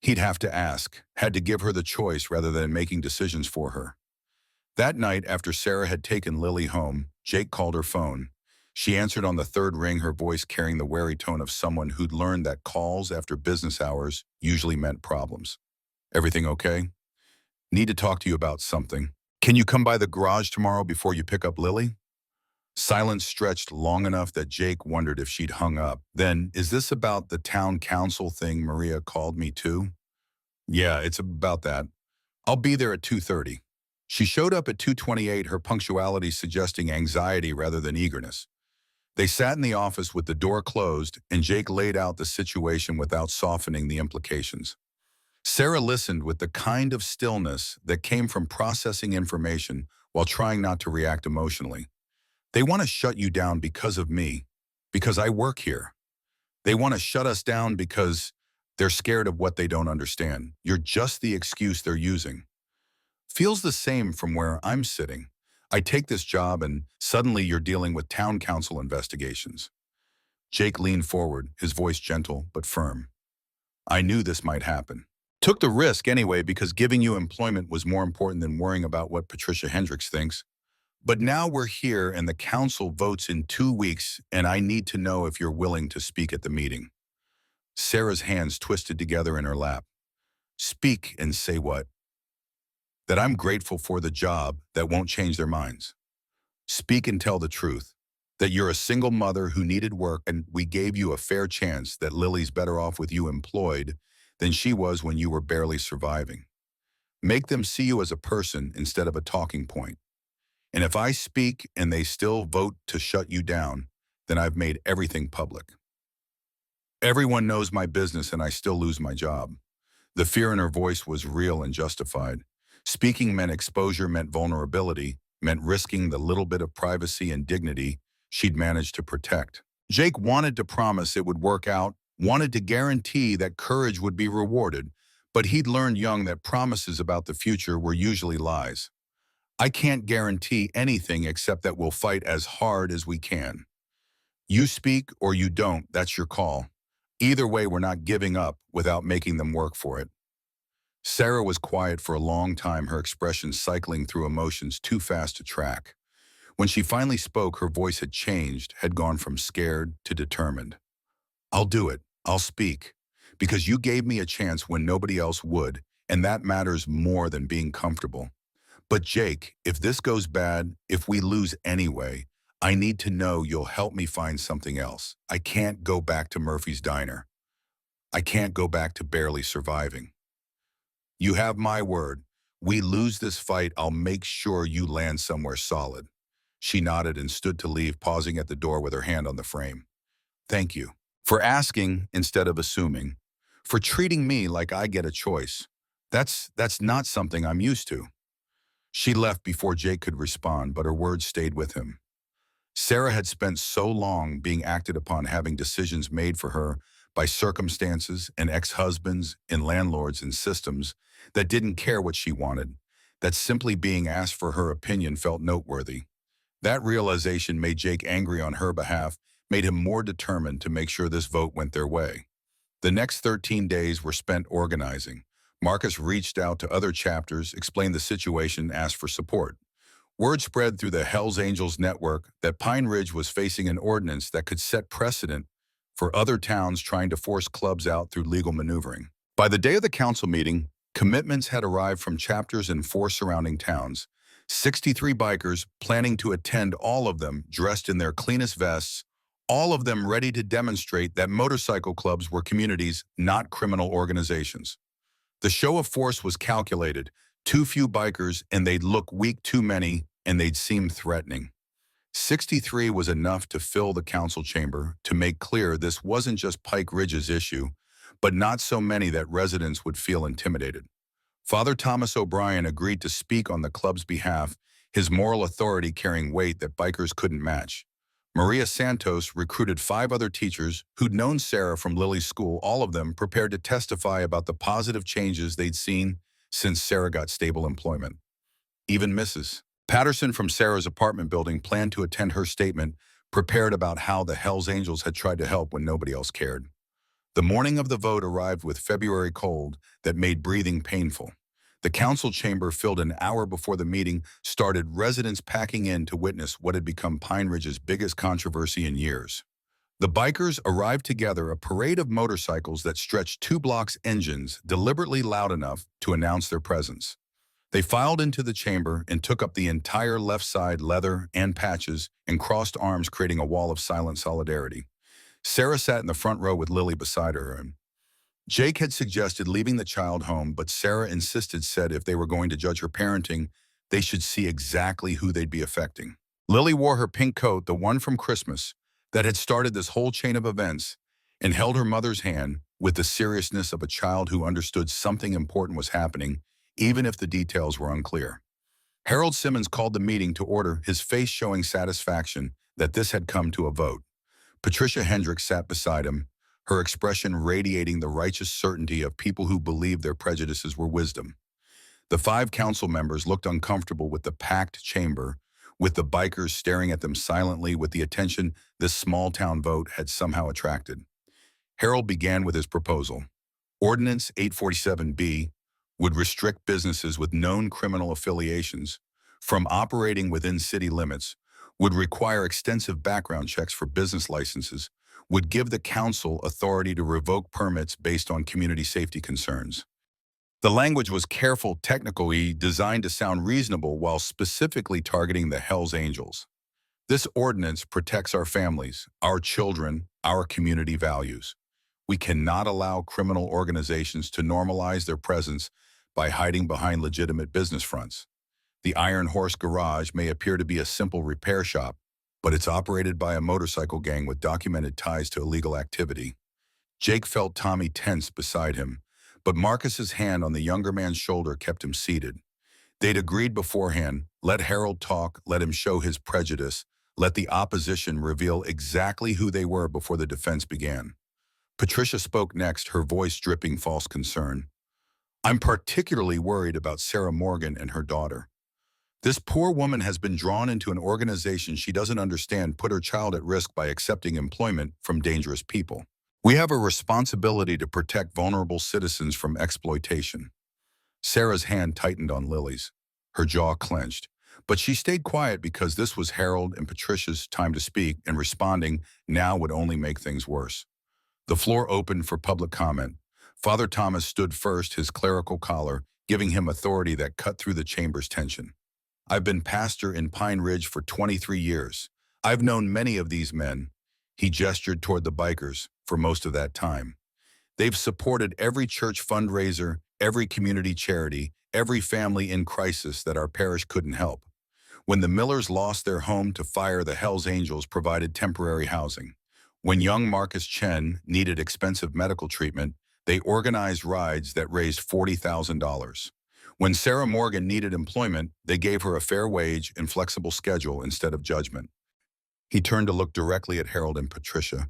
He'd have to ask, had to give her the choice rather than making decisions for her. That night, after Sarah had taken Lily home, Jake called her phone. She answered on the third ring, her voice carrying the wary tone of someone who'd learned that calls after business hours usually meant problems. Everything okay? Need to talk to you about something. Can you come by the garage tomorrow before you pick up Lily? Silence stretched long enough that Jake wondered if she'd hung up. Then, is this about the town council thing Maria called me to? Yeah, it's about that. I'll be there at 2:30. She showed up at 2:28, her punctuality suggesting anxiety rather than eagerness. They sat in the office with the door closed, and Jake laid out the situation without softening the implications. Sarah listened with the kind of stillness that came from processing information while trying not to react emotionally. They want to shut you down because of me, because I work here. They want to shut us down because they're scared of what they don't understand. You're just the excuse they're using. Feels the same from where I'm sitting. I take this job and suddenly you're dealing with town council investigations. Jake leaned forward, his voice gentle but firm. I knew this might happen. Took the risk anyway because giving you employment was more important than worrying about what Patricia Hendricks thinks. But now we're here and the council votes in 2 weeks and I need to know if you're willing to speak at the meeting. Sarah's hands twisted together in her lap. Speak and say what? That I'm grateful for the job that won't change their minds. Speak and tell the truth. That you're a single mother who needed work and we gave you a fair chance that Lily's better off with you employed than she was when you were barely surviving. Make them see you as a person instead of a talking point. And if I speak and they still vote to shut you down, then I've made everything public. Everyone knows my business and I still lose my job. The fear in her voice was real and justified. Speaking meant exposure, meant vulnerability, meant risking the little bit of privacy and dignity she'd managed to protect. Jake wanted to promise it would work out, wanted to guarantee that courage would be rewarded, but he'd learned young that promises about the future were usually lies. I can't guarantee anything except that we'll fight as hard as we can. You speak or you don't, that's your call. Either way, we're not giving up without making them work for it. Sarah was quiet for a long time, her expression cycling through emotions too fast to track. When she finally spoke, her voice had changed, had gone from scared to determined. I'll do it. I'll speak. Because you gave me a chance when nobody else would, and that matters more than being comfortable. But Jake, if this goes bad, if we lose anyway, I need to know you'll help me find something else. I can't go back to Murphy's Diner. I can't go back to barely surviving. You have my word. We lose this fight, I'll make sure you land somewhere solid. She nodded and stood to leave, pausing at the door with her hand on the frame. Thank you. For asking instead of assuming. For treating me like I get a choice. That's not something I'm used to. She left before Jake could respond, but her words stayed with him. Sarah had spent so long being acted upon, having decisions made for her by circumstances and ex-husbands and landlords and systems that didn't care what she wanted, that simply being asked for her opinion felt noteworthy. That realization made Jake angry on her behalf, made him more determined to make sure this vote went their way. The next 13 days were spent organizing. Marcus reached out to other chapters, explained the situation, asked for support. Word spread through the Hells Angels network that Pine Ridge was facing an ordinance that could set precedent for other towns trying to force clubs out through legal maneuvering. By the day of the council meeting, Commitments had arrived from chapters in 4 surrounding towns. 63 bikers planning to attend, all of them dressed in their cleanest vests, all of them ready to demonstrate that motorcycle clubs were communities, not criminal organizations. The show of force was calculated. Too few bikers and they'd look weak, too many and they'd seem threatening. 63 was enough to fill the council chamber to make clear this wasn't just Pike Ridge's issue, but not so many that residents would feel intimidated. Father Thomas O'Brien agreed to speak on the club's behalf, his moral authority carrying weight that bikers couldn't match. Maria Santos recruited 5 other teachers who'd known Sarah from Lily's school, all of them prepared to testify about the positive changes they'd seen since Sarah got stable employment. Even Mrs. Patterson from Sarah's apartment building planned to attend her statement, prepared about how the Hells Angels had tried to help when nobody else cared. The morning of the vote arrived with February cold that made breathing painful. The council chamber filled an hour before the meeting started, residents packing in to witness what had become Pine Ridge's biggest controversy in years. The bikers arrived together, a parade of motorcycles that stretched 2 blocks, engines deliberately loud enough to announce their presence. They filed into the chamber and took up the entire left side, leather and patches, and crossed arms, creating a wall of silent solidarity. Sarah sat in the front row with Lily beside her. Jake had suggested leaving the child home, but Sarah insisted, said if they were going to judge her parenting, they should see exactly who they'd be affecting. Lily wore her pink coat, the one from Christmas, that had started this whole chain of events, and held her mother's hand with the seriousness of a child who understood something important was happening, even if the details were unclear. Harold Simmons called the meeting to order, his face showing satisfaction that this had come to a vote. Patricia Hendricks sat beside him, her expression radiating the righteous certainty of people who believed their prejudices were wisdom. The 5 council members looked uncomfortable with the packed chamber, with the bikers staring at them silently with the attention this small-town vote had somehow attracted. Harold began with his proposal. Ordinance 847B would restrict businesses with known criminal affiliations from operating within city limits, would require extensive background checks for business licenses, would give the council authority to revoke permits based on community safety concerns. The language was careful, technically designed to sound reasonable while specifically targeting the Hells Angels. This ordinance protects our families, our children, our community values. We cannot allow criminal organizations to normalize their presence by hiding behind legitimate business fronts. The Iron Horse Garage may appear to be a simple repair shop, but it's operated by a motorcycle gang with documented ties to illegal activity. Jake felt Tommy tense beside him, but Marcus's hand on the younger man's shoulder kept him seated. They'd agreed beforehand, let Harold talk, let him show his prejudice, let the opposition reveal exactly who they were before the defense began. Patricia spoke next, her voice dripping false concern. I'm particularly worried about Sarah Morgan and her daughter. This poor woman has been drawn into an organization she doesn't understand, put her child at risk by accepting employment from dangerous people. We have a responsibility to protect vulnerable citizens from exploitation. Sarah's hand tightened on Lily's. Her jaw clenched, but she stayed quiet because this was Harold and Patricia's time to speak, and responding now would only make things worse. The floor opened for public comment. Father Thomas stood first, his clerical collar giving him authority that cut through the chamber's tension. I've been pastor in Pine Ridge for 23 years. I've known many of these men. He gestured toward the bikers for most of that time. They've supported every church fundraiser, every community charity, every family in crisis that our parish couldn't help. When the Millers lost their home to fire, the Hells Angels provided temporary housing. When young Marcus Chen needed expensive medical treatment, they organized rides that raised $40,000. When Sarah Morgan needed employment, they gave her a fair wage and flexible schedule instead of judgment. He turned to look directly at Harold and Patricia.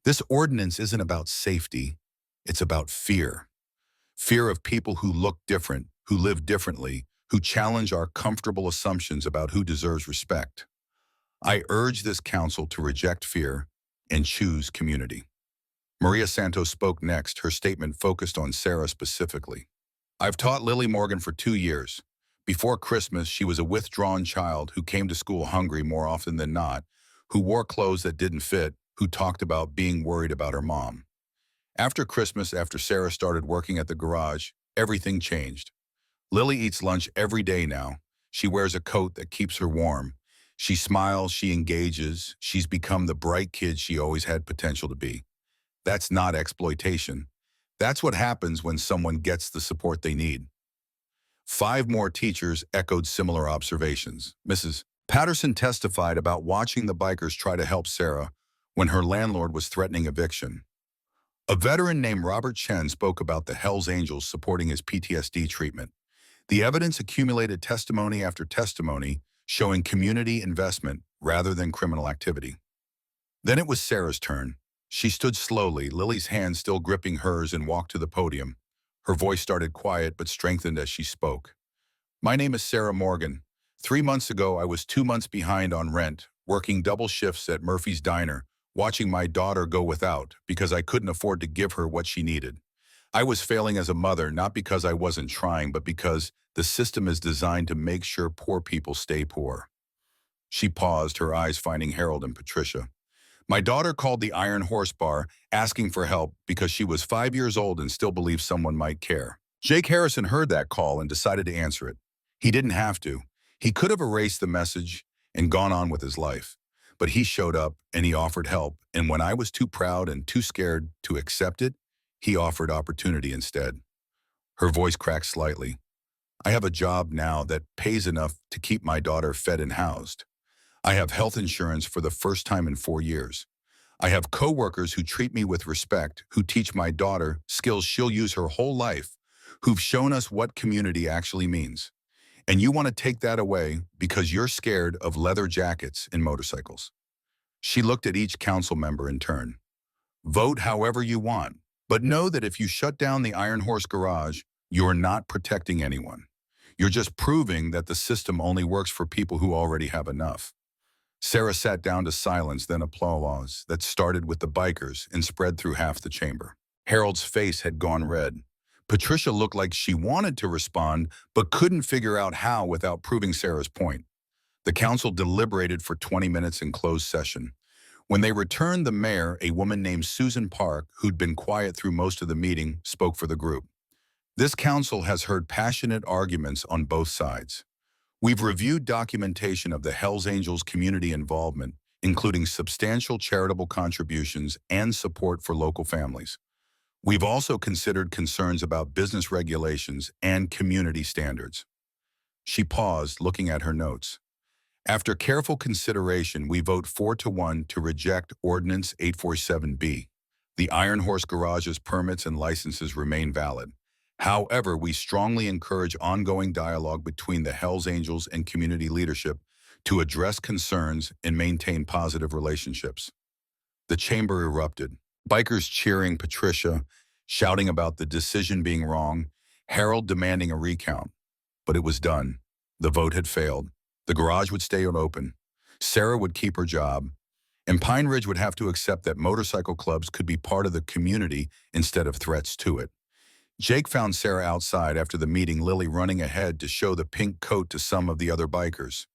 This ordinance isn't about safety. It's about fear. Fear of people who look different, who live differently, who challenge our comfortable assumptions about who deserves respect. I urge this council to reject fear and choose community. Maria Santos spoke next, her statement focused on Sarah specifically. I've taught Lily Morgan for 2 years. Before Christmas, she was a withdrawn child who came to school hungry more often than not, who wore clothes that didn't fit, who talked about being worried about her mom. After Christmas, after Sarah started working at the garage, everything changed. Lily eats lunch every day now. She wears a coat that keeps her warm. She smiles, she engages. She's become the bright kid she always had potential to be. That's not exploitation. That's what happens when someone gets the support they need. 5 more teachers echoed similar observations. Mrs. Patterson testified about watching the bikers try to help Sarah when her landlord was threatening eviction. A veteran named Robert Chen spoke about the Hells Angels supporting his PTSD treatment. The evidence accumulated testimony after testimony showing community investment rather than criminal activity. Then it was Sarah's turn. She stood slowly, Lily's hand still gripping hers, and walked to the podium. Her voice started quiet but strengthened as she spoke. My name is Sarah Morgan. 3 months ago, I was 2 months behind on rent, working double shifts at Murphy's Diner, watching my daughter go without because I couldn't afford to give her what she needed. I was failing as a mother, not because I wasn't trying, but because the system is designed to make sure poor people stay poor. She paused, her eyes finding Harold and Patricia. My daughter called the Iron Horse Bar asking for help because she was 5 years old and still believed someone might care. Jake Harrison heard that call and decided to answer it. He didn't have to. He could have erased the message and gone on with his life. But he showed up and he offered help, and when I was too proud and too scared to accept it, he offered opportunity instead. Her voice cracked slightly. I have a job now that pays enough to keep my daughter fed and housed. I have health insurance for the first time in 4 years. I have coworkers who treat me with respect, who teach my daughter skills she'll use her whole life, who've shown us what community actually means. And you want to take that away because you're scared of leather jackets and motorcycles. She looked at each council member in turn. Vote however you want, but know that if you shut down the Iron Horse Garage, you're not protecting anyone. You're just proving that the system only works for people who already have enough. Sarah sat down to silence, then applause that started with the bikers and spread through half the chamber. Harold's face had gone red. Patricia looked like she wanted to respond, but couldn't figure out how without proving Sarah's point. The council deliberated for 20 minutes in closed session. When they returned, the mayor, a woman named Susan Park, who'd been quiet through most of the meeting, spoke for the group. This council has heard passionate arguments on both sides. We've reviewed documentation of the Hells Angels community involvement, including substantial charitable contributions and support for local families. We've also considered concerns about business regulations and community standards. She paused, looking at her notes. After careful consideration, we vote 4-1 to reject Ordinance 847B. The Iron Horse Garage's permits and licenses remain valid. However, we strongly encourage ongoing dialogue between the Hells Angels and community leadership to address concerns and maintain positive relationships. The chamber erupted. Bikers cheering Patricia, shouting about the decision being wrong, Harold demanding a recount. But it was done. The vote had failed. The garage would stay open. Sarah would keep her job. And Pine Ridge would have to accept that motorcycle clubs could be part of the community instead of threats to it. Jake found Sarah outside after the meeting, Lily running ahead to show the pink coat to some of the other bikers.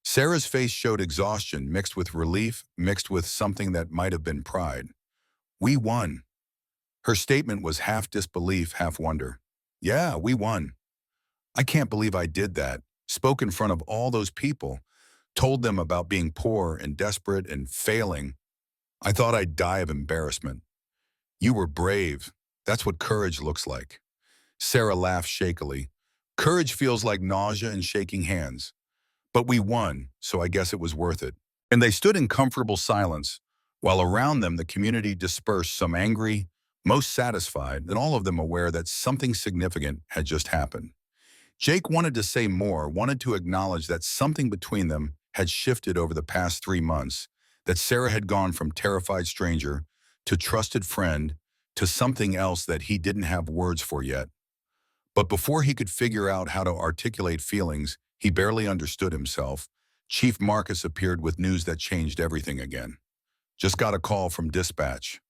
Sarah's face showed exhaustion mixed with relief, mixed with something that might have been pride. We won. Her statement was half disbelief, half wonder. Yeah, we won. I can't believe I did that. Spoke in front of all those people. Told them about being poor and desperate and failing. I thought I'd die of embarrassment. You were brave. That's what courage looks like. Sarah laughed shakily. Courage feels like nausea and shaking hands. But we won, so I guess it was worth it. And they stood in comfortable silence, while around them the community dispersed, some angry, most satisfied, and all of them aware that something significant had just happened. Jake wanted to say more, wanted to acknowledge that something between them had shifted over the past 3 months, that Sarah had gone from terrified stranger to trusted friend to something else that he didn't have words for yet. But before he could figure out how to articulate feelings he barely understood himself, Chief Marcus appeared with news that changed everything again. Just got a call from dispatch.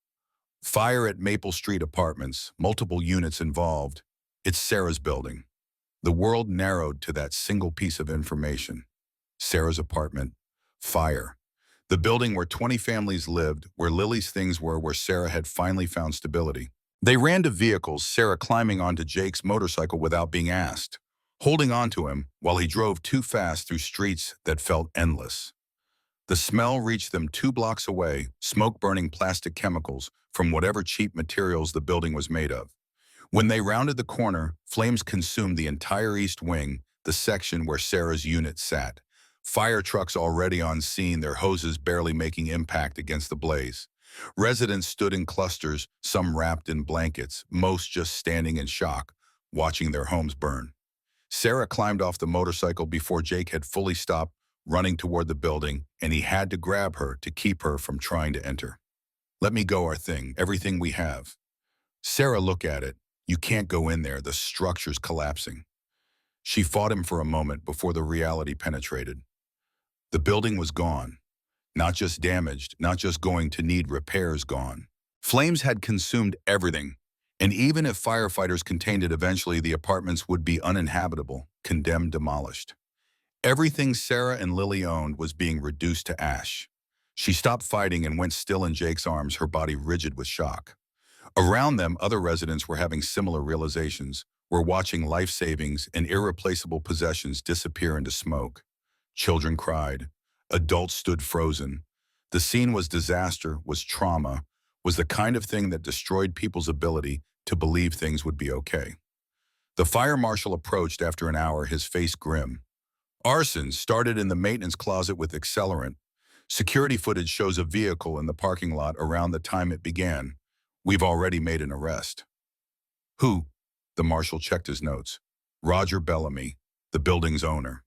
Fire at Maple Street Apartments, multiple units involved. It's Sarah's building. The world narrowed to that single piece of information. Sarah's apartment. Fire. The building where 20 families lived, where Lily's things were, where Sarah had finally found stability. They ran to vehicles, Sarah climbing onto Jake's motorcycle without being asked, holding onto him while he drove too fast through streets that felt endless. The smell reached them 2 blocks away, smoke-burning plastic chemicals from whatever cheap materials the building was made of. When they rounded the corner, flames consumed the entire east wing, the section where Sarah's unit sat. Fire trucks already on scene, their hoses barely making impact against the blaze. Residents stood in clusters, some wrapped in blankets, most just standing in shock, watching their homes burn. Sarah climbed off the motorcycle before Jake had fully stopped running toward the building, and he had to grab her to keep her from trying to enter. "Let me go, our thing, everything we have." Sarah, look at it. "You can't go in there, the structure's collapsing." She fought him for a moment before the reality penetrated. The building was gone. Not just damaged, not just going to need repairs, gone. Flames had consumed everything, and even if firefighters contained it eventually, the apartments would be uninhabitable, condemned, demolished. Everything Sarah and Lily owned was being reduced to ash. She stopped fighting and went still in Jake's arms, her body rigid with shock. Around them, other residents were having similar realizations, were watching life savings and irreplaceable possessions disappear into smoke. Children cried. Adults stood frozen. The scene was disaster, was trauma, was the kind of thing that destroyed people's ability to believe things would be okay. The fire marshal approached after an hour, his face grim. Arson started in the maintenance closet with accelerant. Security footage shows a vehicle in the parking lot around the time it began. We've already made an arrest. Who? The marshal checked his notes. Roger Bellamy, the building's owner.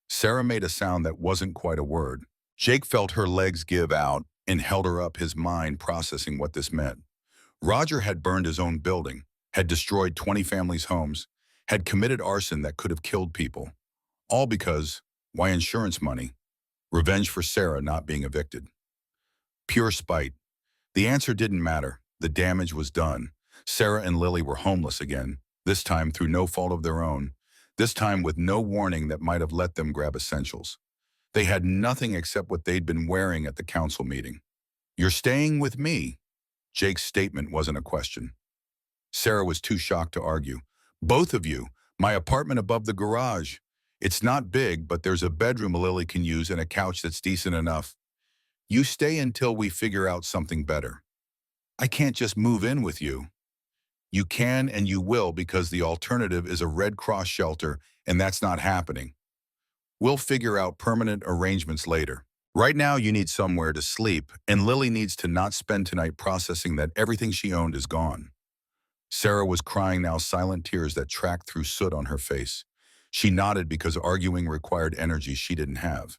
Sarah made a sound that wasn't quite a word. Jake felt her legs give out and held her up, his mind processing what this meant. Roger had burned his own building, had destroyed 20 families' homes, had committed arson that could have killed people. All because, why, insurance money. Revenge for Sarah not being evicted. Pure spite. The answer didn't matter. The damage was done. Sarah and Lily were homeless again, this time through no fault of their own, this time with no warning that might have let them grab essentials. They had nothing except what they'd been wearing at the council meeting. "You're staying with me." Jake's statement wasn't a question. Sarah was too shocked to argue. "Both of you. My apartment above the garage. It's not big, but there's a bedroom Lily can use and a couch that's decent enough. You stay until we figure out something better." "I can't just move in with you." "You can and you will, because the alternative is a Red Cross shelter, and that's not happening. We'll figure out permanent arrangements later. Right now you need somewhere to sleep, and Lily needs to not spend tonight processing that everything she owned is gone." Sarah was crying now, silent tears that tracked through soot on her face. She nodded because arguing required energy she didn't have.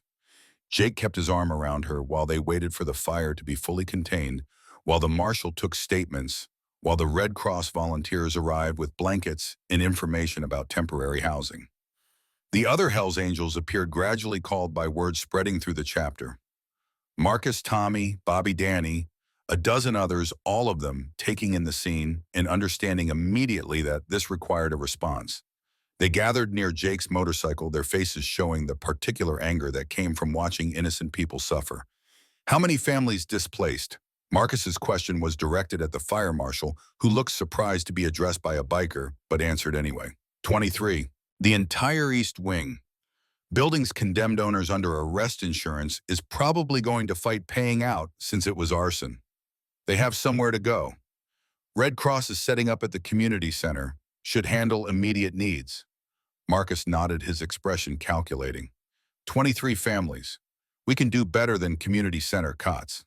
Jake kept his arm around her while they waited for the fire to be fully contained, while the marshal took statements, while the Red Cross volunteers arrived with blankets and information about temporary housing. The other Hells Angels appeared, gradually called by words spreading through the chapter. Marcus, Tommy, Bobby, Danny, a dozen others, all of them taking in the scene and understanding immediately that this required a response. They gathered near Jake's motorcycle, their faces showing the particular anger that came from watching innocent people suffer. "How many families displaced?" Marcus's question was directed at the fire marshal, who looked surprised to be addressed by a biker, but answered anyway. 23. The entire East Wing. Building's condemned owners under arrest insurance is probably going to fight paying out since it was arson. They have somewhere to go. Red Cross is setting up at the community center, should handle immediate needs. Marcus nodded, his expression calculating. 23 families. We can do better than community center cots.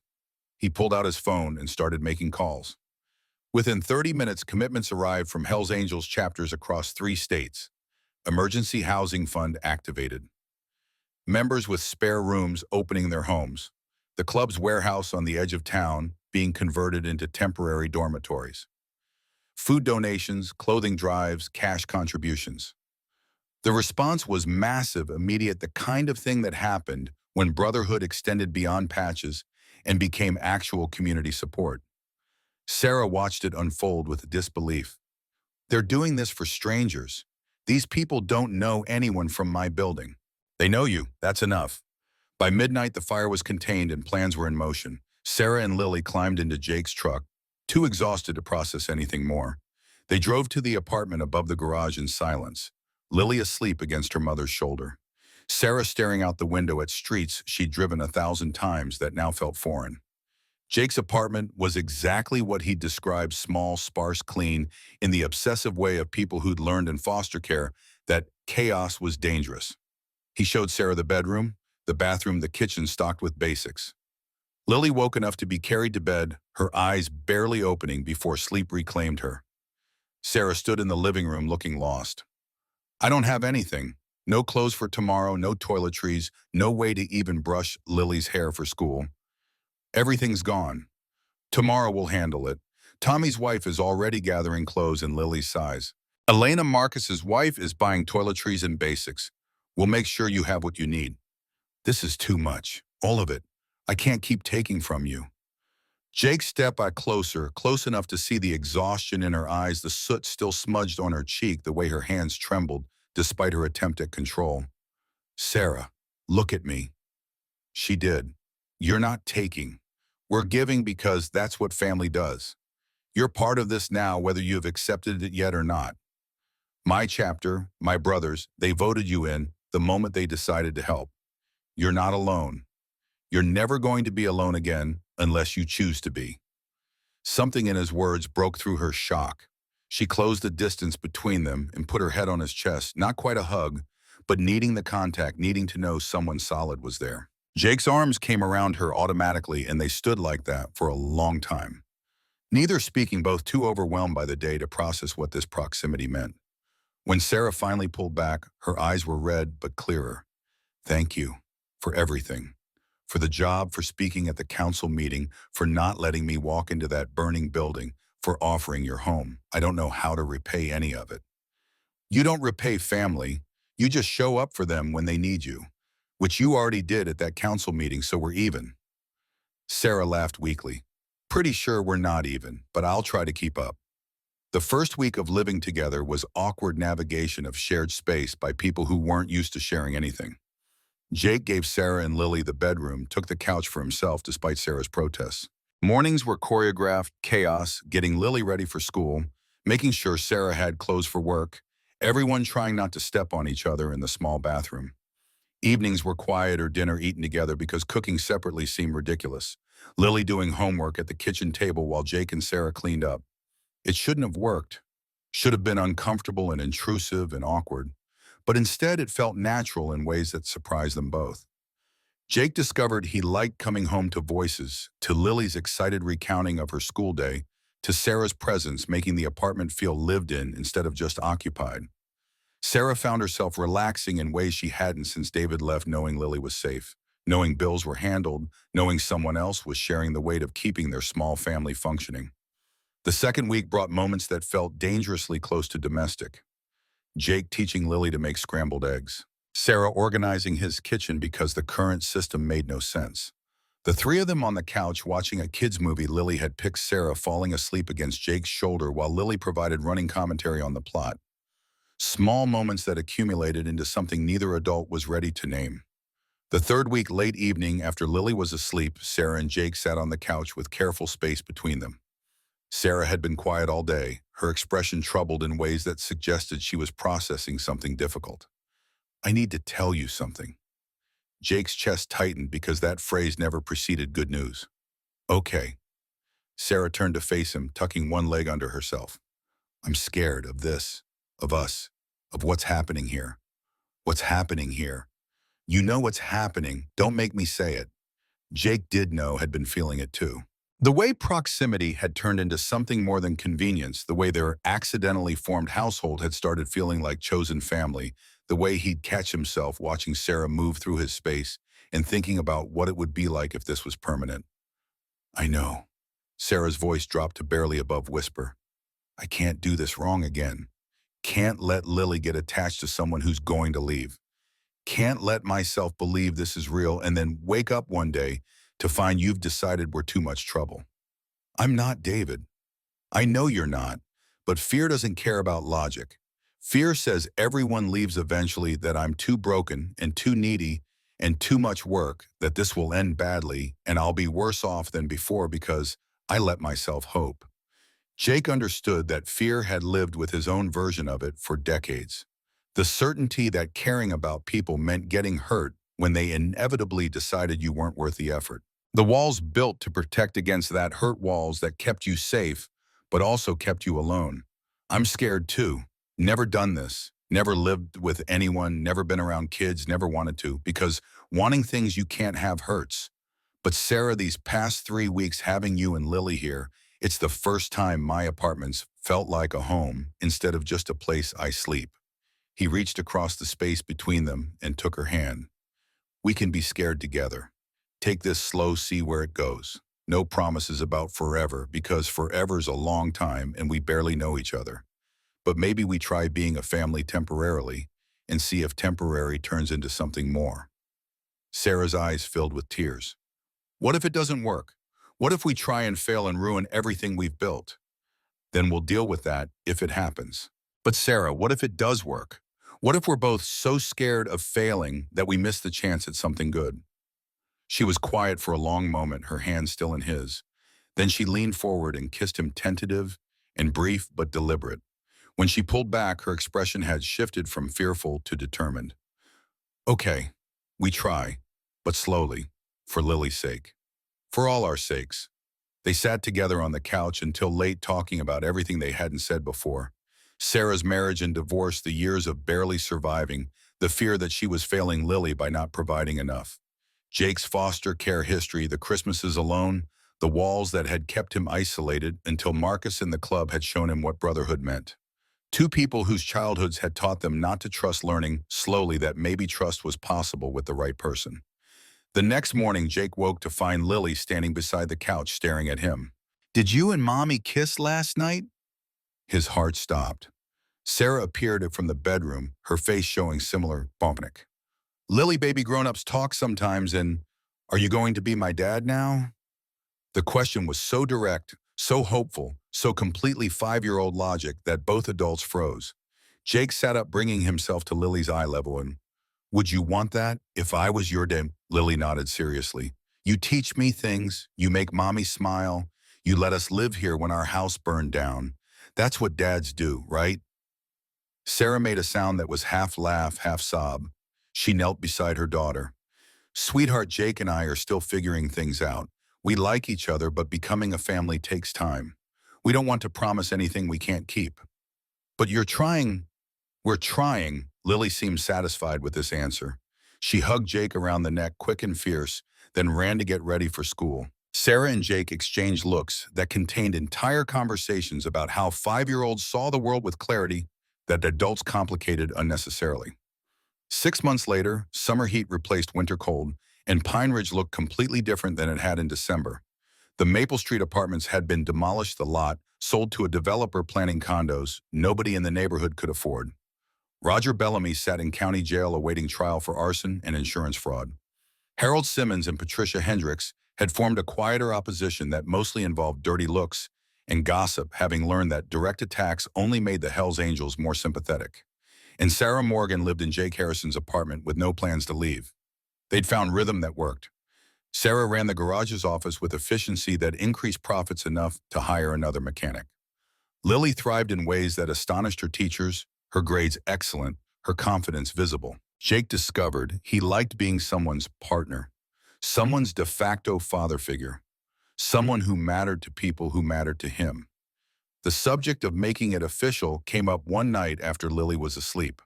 He pulled out his phone and started making calls. Within 30 minutes, commitments arrived from Hells Angels chapters across 3 states. Emergency Housing Fund activated. Members with spare rooms opening their homes. The club's warehouse on the edge of town being converted into temporary dormitories. Food donations, clothing drives, cash contributions. The response was massive, immediate, the kind of thing that happened when Brotherhood extended beyond patches and became actual community support. Sarah watched it unfold with disbelief. They're doing this for strangers. These people don't know anyone from my building. They know you, that's enough. By midnight, the fire was contained and plans were in motion. Sarah and Lily climbed into Jake's truck, too exhausted to process anything more. They drove to the apartment above the garage in silence, Lily asleep against her mother's shoulder. Sarah staring out the window at streets she'd driven 1,000 times that now felt foreign. Jake's apartment was exactly what he'd described: small, sparse, clean, in the obsessive way of people who'd learned in foster care that chaos was dangerous. He showed Sarah the bedroom, the bathroom, the kitchen stocked with basics. Lily woke enough to be carried to bed, her eyes barely opening before sleep reclaimed her. Sarah stood in the living room looking lost. I don't have anything. No clothes for tomorrow, no toiletries, no way to even brush Lily's hair for school. Everything's gone. Tomorrow we'll handle it. Tommy's wife is already gathering clothes in Lily's size. Elena Marcus's wife is buying toiletries and basics. We'll make sure you have what you need. This is too much. All of it. I can't keep taking from you. Jake stepped back closer, close enough to see the exhaustion in her eyes, the soot still smudged on her cheek, the way her hands trembled despite her attempt at control. Sarah, look at me. She did. You're not taking. We're giving because that's what family does. You're part of this now, whether you've accepted it yet or not. My chapter, my brothers, they voted you in the moment they decided to help. You're not alone. You're never going to be alone again unless you choose to be. Something in his words broke through her shock. She closed the distance between them and put her head on his chest, not quite a hug, but needing the contact, needing to know someone solid was there. Jake's arms came around her automatically, and they stood like that for a long time. Neither speaking, both too overwhelmed by the day to process what this proximity meant. When Sarah finally pulled back, her eyes were red but clearer. Thank you for everything. For the job, for speaking at the council meeting, for not letting me walk into that burning building, for offering your home. I don't know how to repay any of it. You don't repay family. You just show up for them when they need you, which you already did at that council meeting, so we're even. Sarah laughed weakly. Pretty sure we're not even, but I'll try to keep up. The first week of living together was awkward navigation of shared space by people who weren't used to sharing anything. Jake gave Sarah and Lily the bedroom, took the couch for himself despite Sarah's protests. Mornings were choreographed chaos, getting Lily ready for school, making sure Sarah had clothes for work, everyone trying not to step on each other in the small bathroom. Evenings were quiet or dinner eaten together because cooking separately seemed ridiculous. Lily doing homework at the kitchen table while Jake and Sarah cleaned up. It shouldn't have worked. Should have been uncomfortable and intrusive and awkward. But instead it felt natural in ways that surprised them both. Jake discovered he liked coming home to voices, to Lily's excited recounting of her school day, to Sarah's presence making the apartment feel lived in instead of just occupied. Sarah found herself relaxing in ways she hadn't since David left, knowing Lily was safe, knowing bills were handled, knowing someone else was sharing the weight of keeping their small family functioning. The second week brought moments that felt dangerously close to domestic. Jake teaching Lily to make scrambled eggs. Sarah organizing his kitchen because the current system made no sense. The three of them on the couch watching a kids' movie. Lily had picked Sarah falling asleep against Jake's shoulder while Lily provided running commentary on the plot. Small moments that accumulated into something neither adult was ready to name. The third week, late evening, after Lily was asleep, Sarah and Jake sat on the couch with careful space between them. Sarah had been quiet all day, her expression troubled in ways that suggested she was processing something difficult. I need to tell you something. Jake's chest tightened because that phrase never preceded good news. Okay. Sarah turned to face him, tucking one leg under herself. I'm scared of this, of us, of what's happening here. What's happening here? You know what's happening. Don't make me say it. Jake did know, had been feeling it too. The way proximity had turned into something more than convenience, the way their accidentally formed household had started feeling like chosen family, the way he'd catch himself watching Sarah move through his space and thinking about what it would be like if this was permanent. I know. Sarah's voice dropped to barely above whisper. I can't do this wrong again. Can't let Lily get attached to someone who's going to leave. Can't let myself believe this is real and then wake up one day to find you've decided we're too much trouble. I'm not David. I know you're not, but fear doesn't care about logic. Fear says everyone leaves eventually, that I'm too broken and too needy and too much work, that this will end badly and I'll be worse off than before because I let myself hope. Jake understood that fear had lived with his own version of it for decades. The certainty that caring about people meant getting hurt when they inevitably decided you weren't worth the effort. The walls built to protect against that hurt walls that kept you safe, but also kept you alone. I'm scared too. Never done this. Never lived with anyone, never been around kids, never wanted to, because wanting things you can't have hurts. But Sarah, these past 3 weeks having you and Lily here, it's the first time my apartments felt like a home instead of just a place I sleep. He reached across the space between them and took her hand. We can be scared together. Take this slow, see where it goes. No promises about forever, because forever's a long time and we barely know each other. But maybe we try being a family temporarily and see if temporary turns into something more. Sarah's eyes filled with tears. What if it doesn't work? What if we try and fail and ruin everything we've built? Then we'll deal with that if it happens. But Sarah, what if it does work? What if we're both so scared of failing that we miss the chance at something good? She was quiet for a long moment, her hand still in his. Then she leaned forward and kissed him, tentative and brief but deliberate. When she pulled back, her expression had shifted from fearful to determined. Okay, we try, but slowly, for Lily's sake. For all our sakes. They sat together on the couch until late, talking about everything they hadn't said before. Sarah's marriage and divorce, the years of barely surviving, the fear that she was failing Lily by not providing enough. Jake's foster care history, the Christmases alone, the walls that had kept him isolated until Marcus in the club had shown him what brotherhood meant. Two people whose childhoods had taught them not to trust, learning slowly that maybe trust was possible with the right person. The next morning, Jake woke to find Lily standing beside the couch staring at him. Did you and Mommy kiss last night? His heart stopped. Sarah appeared from the bedroom, her face showing similar panic. Lily, baby, grown-ups talk sometimes, and are you going to be my dad now? The question was so direct, so hopeful, so completely five-year-old logic that both adults froze. Jake sat up, bringing himself to Lily's eye level. And would you want that if I was your dad? Lily nodded seriously. You teach me things, you make Mommy smile, you let us live here when our house burned down. That's what dads do, right? Sarah made a sound that was half laugh, half sob. She knelt beside her daughter. Sweetheart, Jake and I are still figuring things out. We like each other, but becoming a family takes time. We don't want to promise anything we can't keep. But you're trying. We're trying. Lily seemed satisfied with this answer. She hugged Jake around the neck, quick and fierce, then ran to get ready for school. Sarah and Jake exchanged looks that contained entire conversations about how five-year-olds saw the world with clarity that adults complicated unnecessarily. 6 months later, summer heat replaced winter cold, and Pine Ridge looked completely different than it had in December. The Maple Street apartments had been demolished, the lot sold to a developer planning condos nobody in the neighborhood could afford. Roger Bellamy sat in county jail awaiting trial for arson and insurance fraud. Harold Simmons and Patricia Hendricks had formed a quieter opposition that mostly involved dirty looks and gossip, having learned that direct attacks only made the Hells Angels more sympathetic. And Sarah Morgan lived in Jake Harrison's apartment with no plans to leave. They'd found rhythm that worked. Sarah ran the garage's office with efficiency that increased profits enough to hire another mechanic. Lily thrived in ways that astonished her teachers, her grades excellent, her confidence visible. Jake discovered he liked being someone's partner, someone's de facto father figure, someone who mattered to people who mattered to him. The subject of making it official came up one night after Lily was asleep.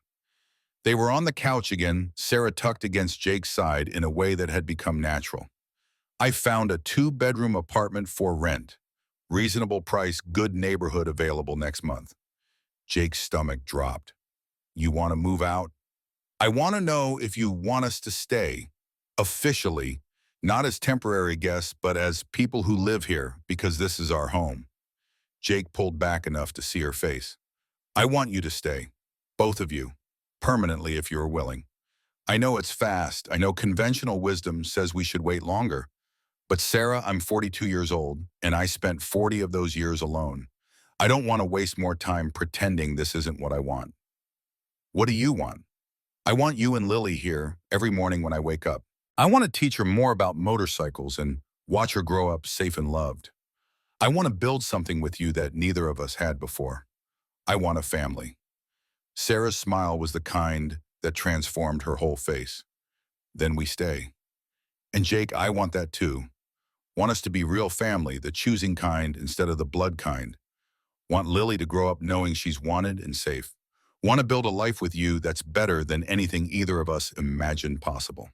They were on the couch again, Sarah tucked against Jake's side in a way that had become natural. I found a 2-bedroom apartment for rent. Reasonable price, good neighborhood, available next month. Jake's stomach dropped. You want to move out? I want to know if you want us to stay. Officially, not as temporary guests, but as people who live here, because this is our home. Jake pulled back enough to see her face. I want you to stay. Both of you. Permanently if you're willing. I know it's fast. I know conventional wisdom says we should wait longer. But Sarah, I'm 42 years old, and I spent 40 of those years alone. I don't want to waste more time pretending this isn't what I want. What do you want? I want you and Lily here every morning when I wake up. I want to teach her more about motorcycles and watch her grow up safe and loved. I want to build something with you that neither of us had before. I want a family." Sarah's smile was the kind that transformed her whole face. "Then we stay." "And Jake, I want that too. Want us to be real family, the choosing kind instead of the blood kind. Want Lily to grow up knowing she's wanted and safe. Want to build a life with you that's better than anything either of us imagined possible."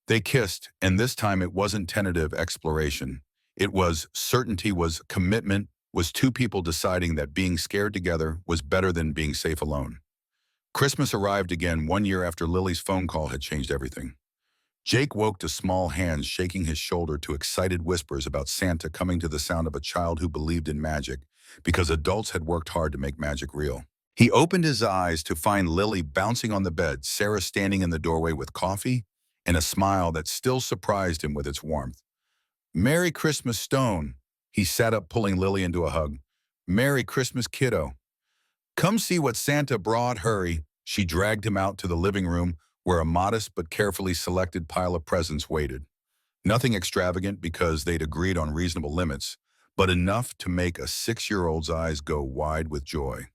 They kissed, and this time it wasn't tentative exploration. It was certainty, was commitment, was two people deciding that being scared together was better than being safe alone. Christmas arrived again 1 year after Lily's phone call had changed everything. Jake woke to small hands shaking his shoulder to excited whispers about Santa coming to the sound of a child who believed in magic because adults had worked hard to make magic real. He opened his eyes to find Lily bouncing on the bed, Sarah standing in the doorway with coffee, and a smile that still surprised him with its warmth. "Merry Christmas, Stone." He sat up, pulling Lily into a hug. "Merry Christmas, kiddo. Come see what Santa brought, hurry." She dragged him out to the living room where a modest but carefully selected pile of presents waited. Nothing extravagant because they'd agreed on reasonable limits, but enough to make a 6-year-old's eyes go wide with joy.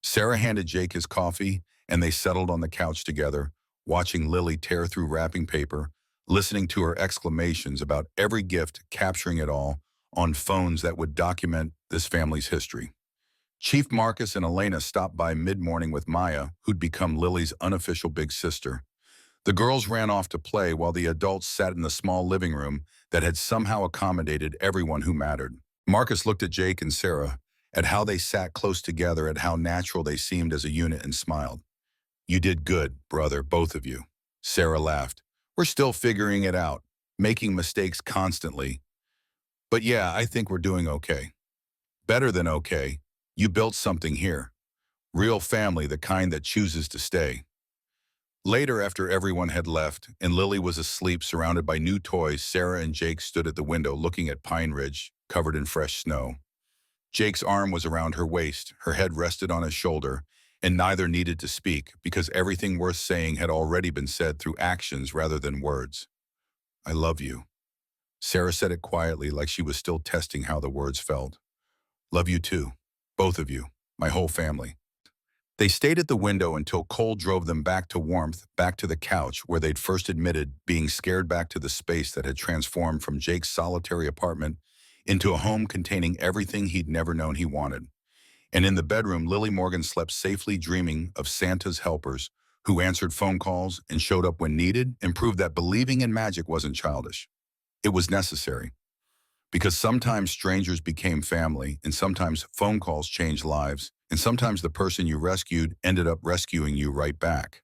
Sarah handed Jake his coffee, and they settled on the couch together, watching Lily tear through wrapping paper, listening to her exclamations about every gift, capturing it all on phones that would document this family's history. Chief Marcus and Elena stopped by mid-morning with Maya, who'd become Lily's unofficial big sister. The girls ran off to play while the adults sat in the small living room that had somehow accommodated everyone who mattered. Marcus looked at Jake and Sarah, at how they sat close together, at how natural they seemed as a unit, and smiled. "You did good, brother, both of you." Sarah laughed. "We're still figuring it out, making mistakes constantly. But yeah, I think we're doing okay. Better than okay. You built something here. Real family, the kind that chooses to stay." Later, after everyone had left and Lily was asleep surrounded by new toys, Sarah and Jake stood at the window looking at Pine Ridge, covered in fresh snow. Jake's arm was around her waist, her head rested on his shoulder, and neither needed to speak because everything worth saying had already been said through actions rather than words. "I love you." Sarah said it quietly, like she was still testing how the words felt. "Love you too. Both of you. My whole family." They stayed at the window until cold drove them back to warmth, back to the couch where they'd first admitted being scared, back to the space that had transformed from Jake's solitary apartment into a home containing everything he'd never known he wanted. And in the bedroom, Lily Morgan slept safely, dreaming of Santa's helpers who answered phone calls and showed up when needed, and proved that believing in magic wasn't childish. It was necessary. Because sometimes strangers became family, and sometimes phone calls changed lives, and sometimes the person you rescued ended up rescuing you right back.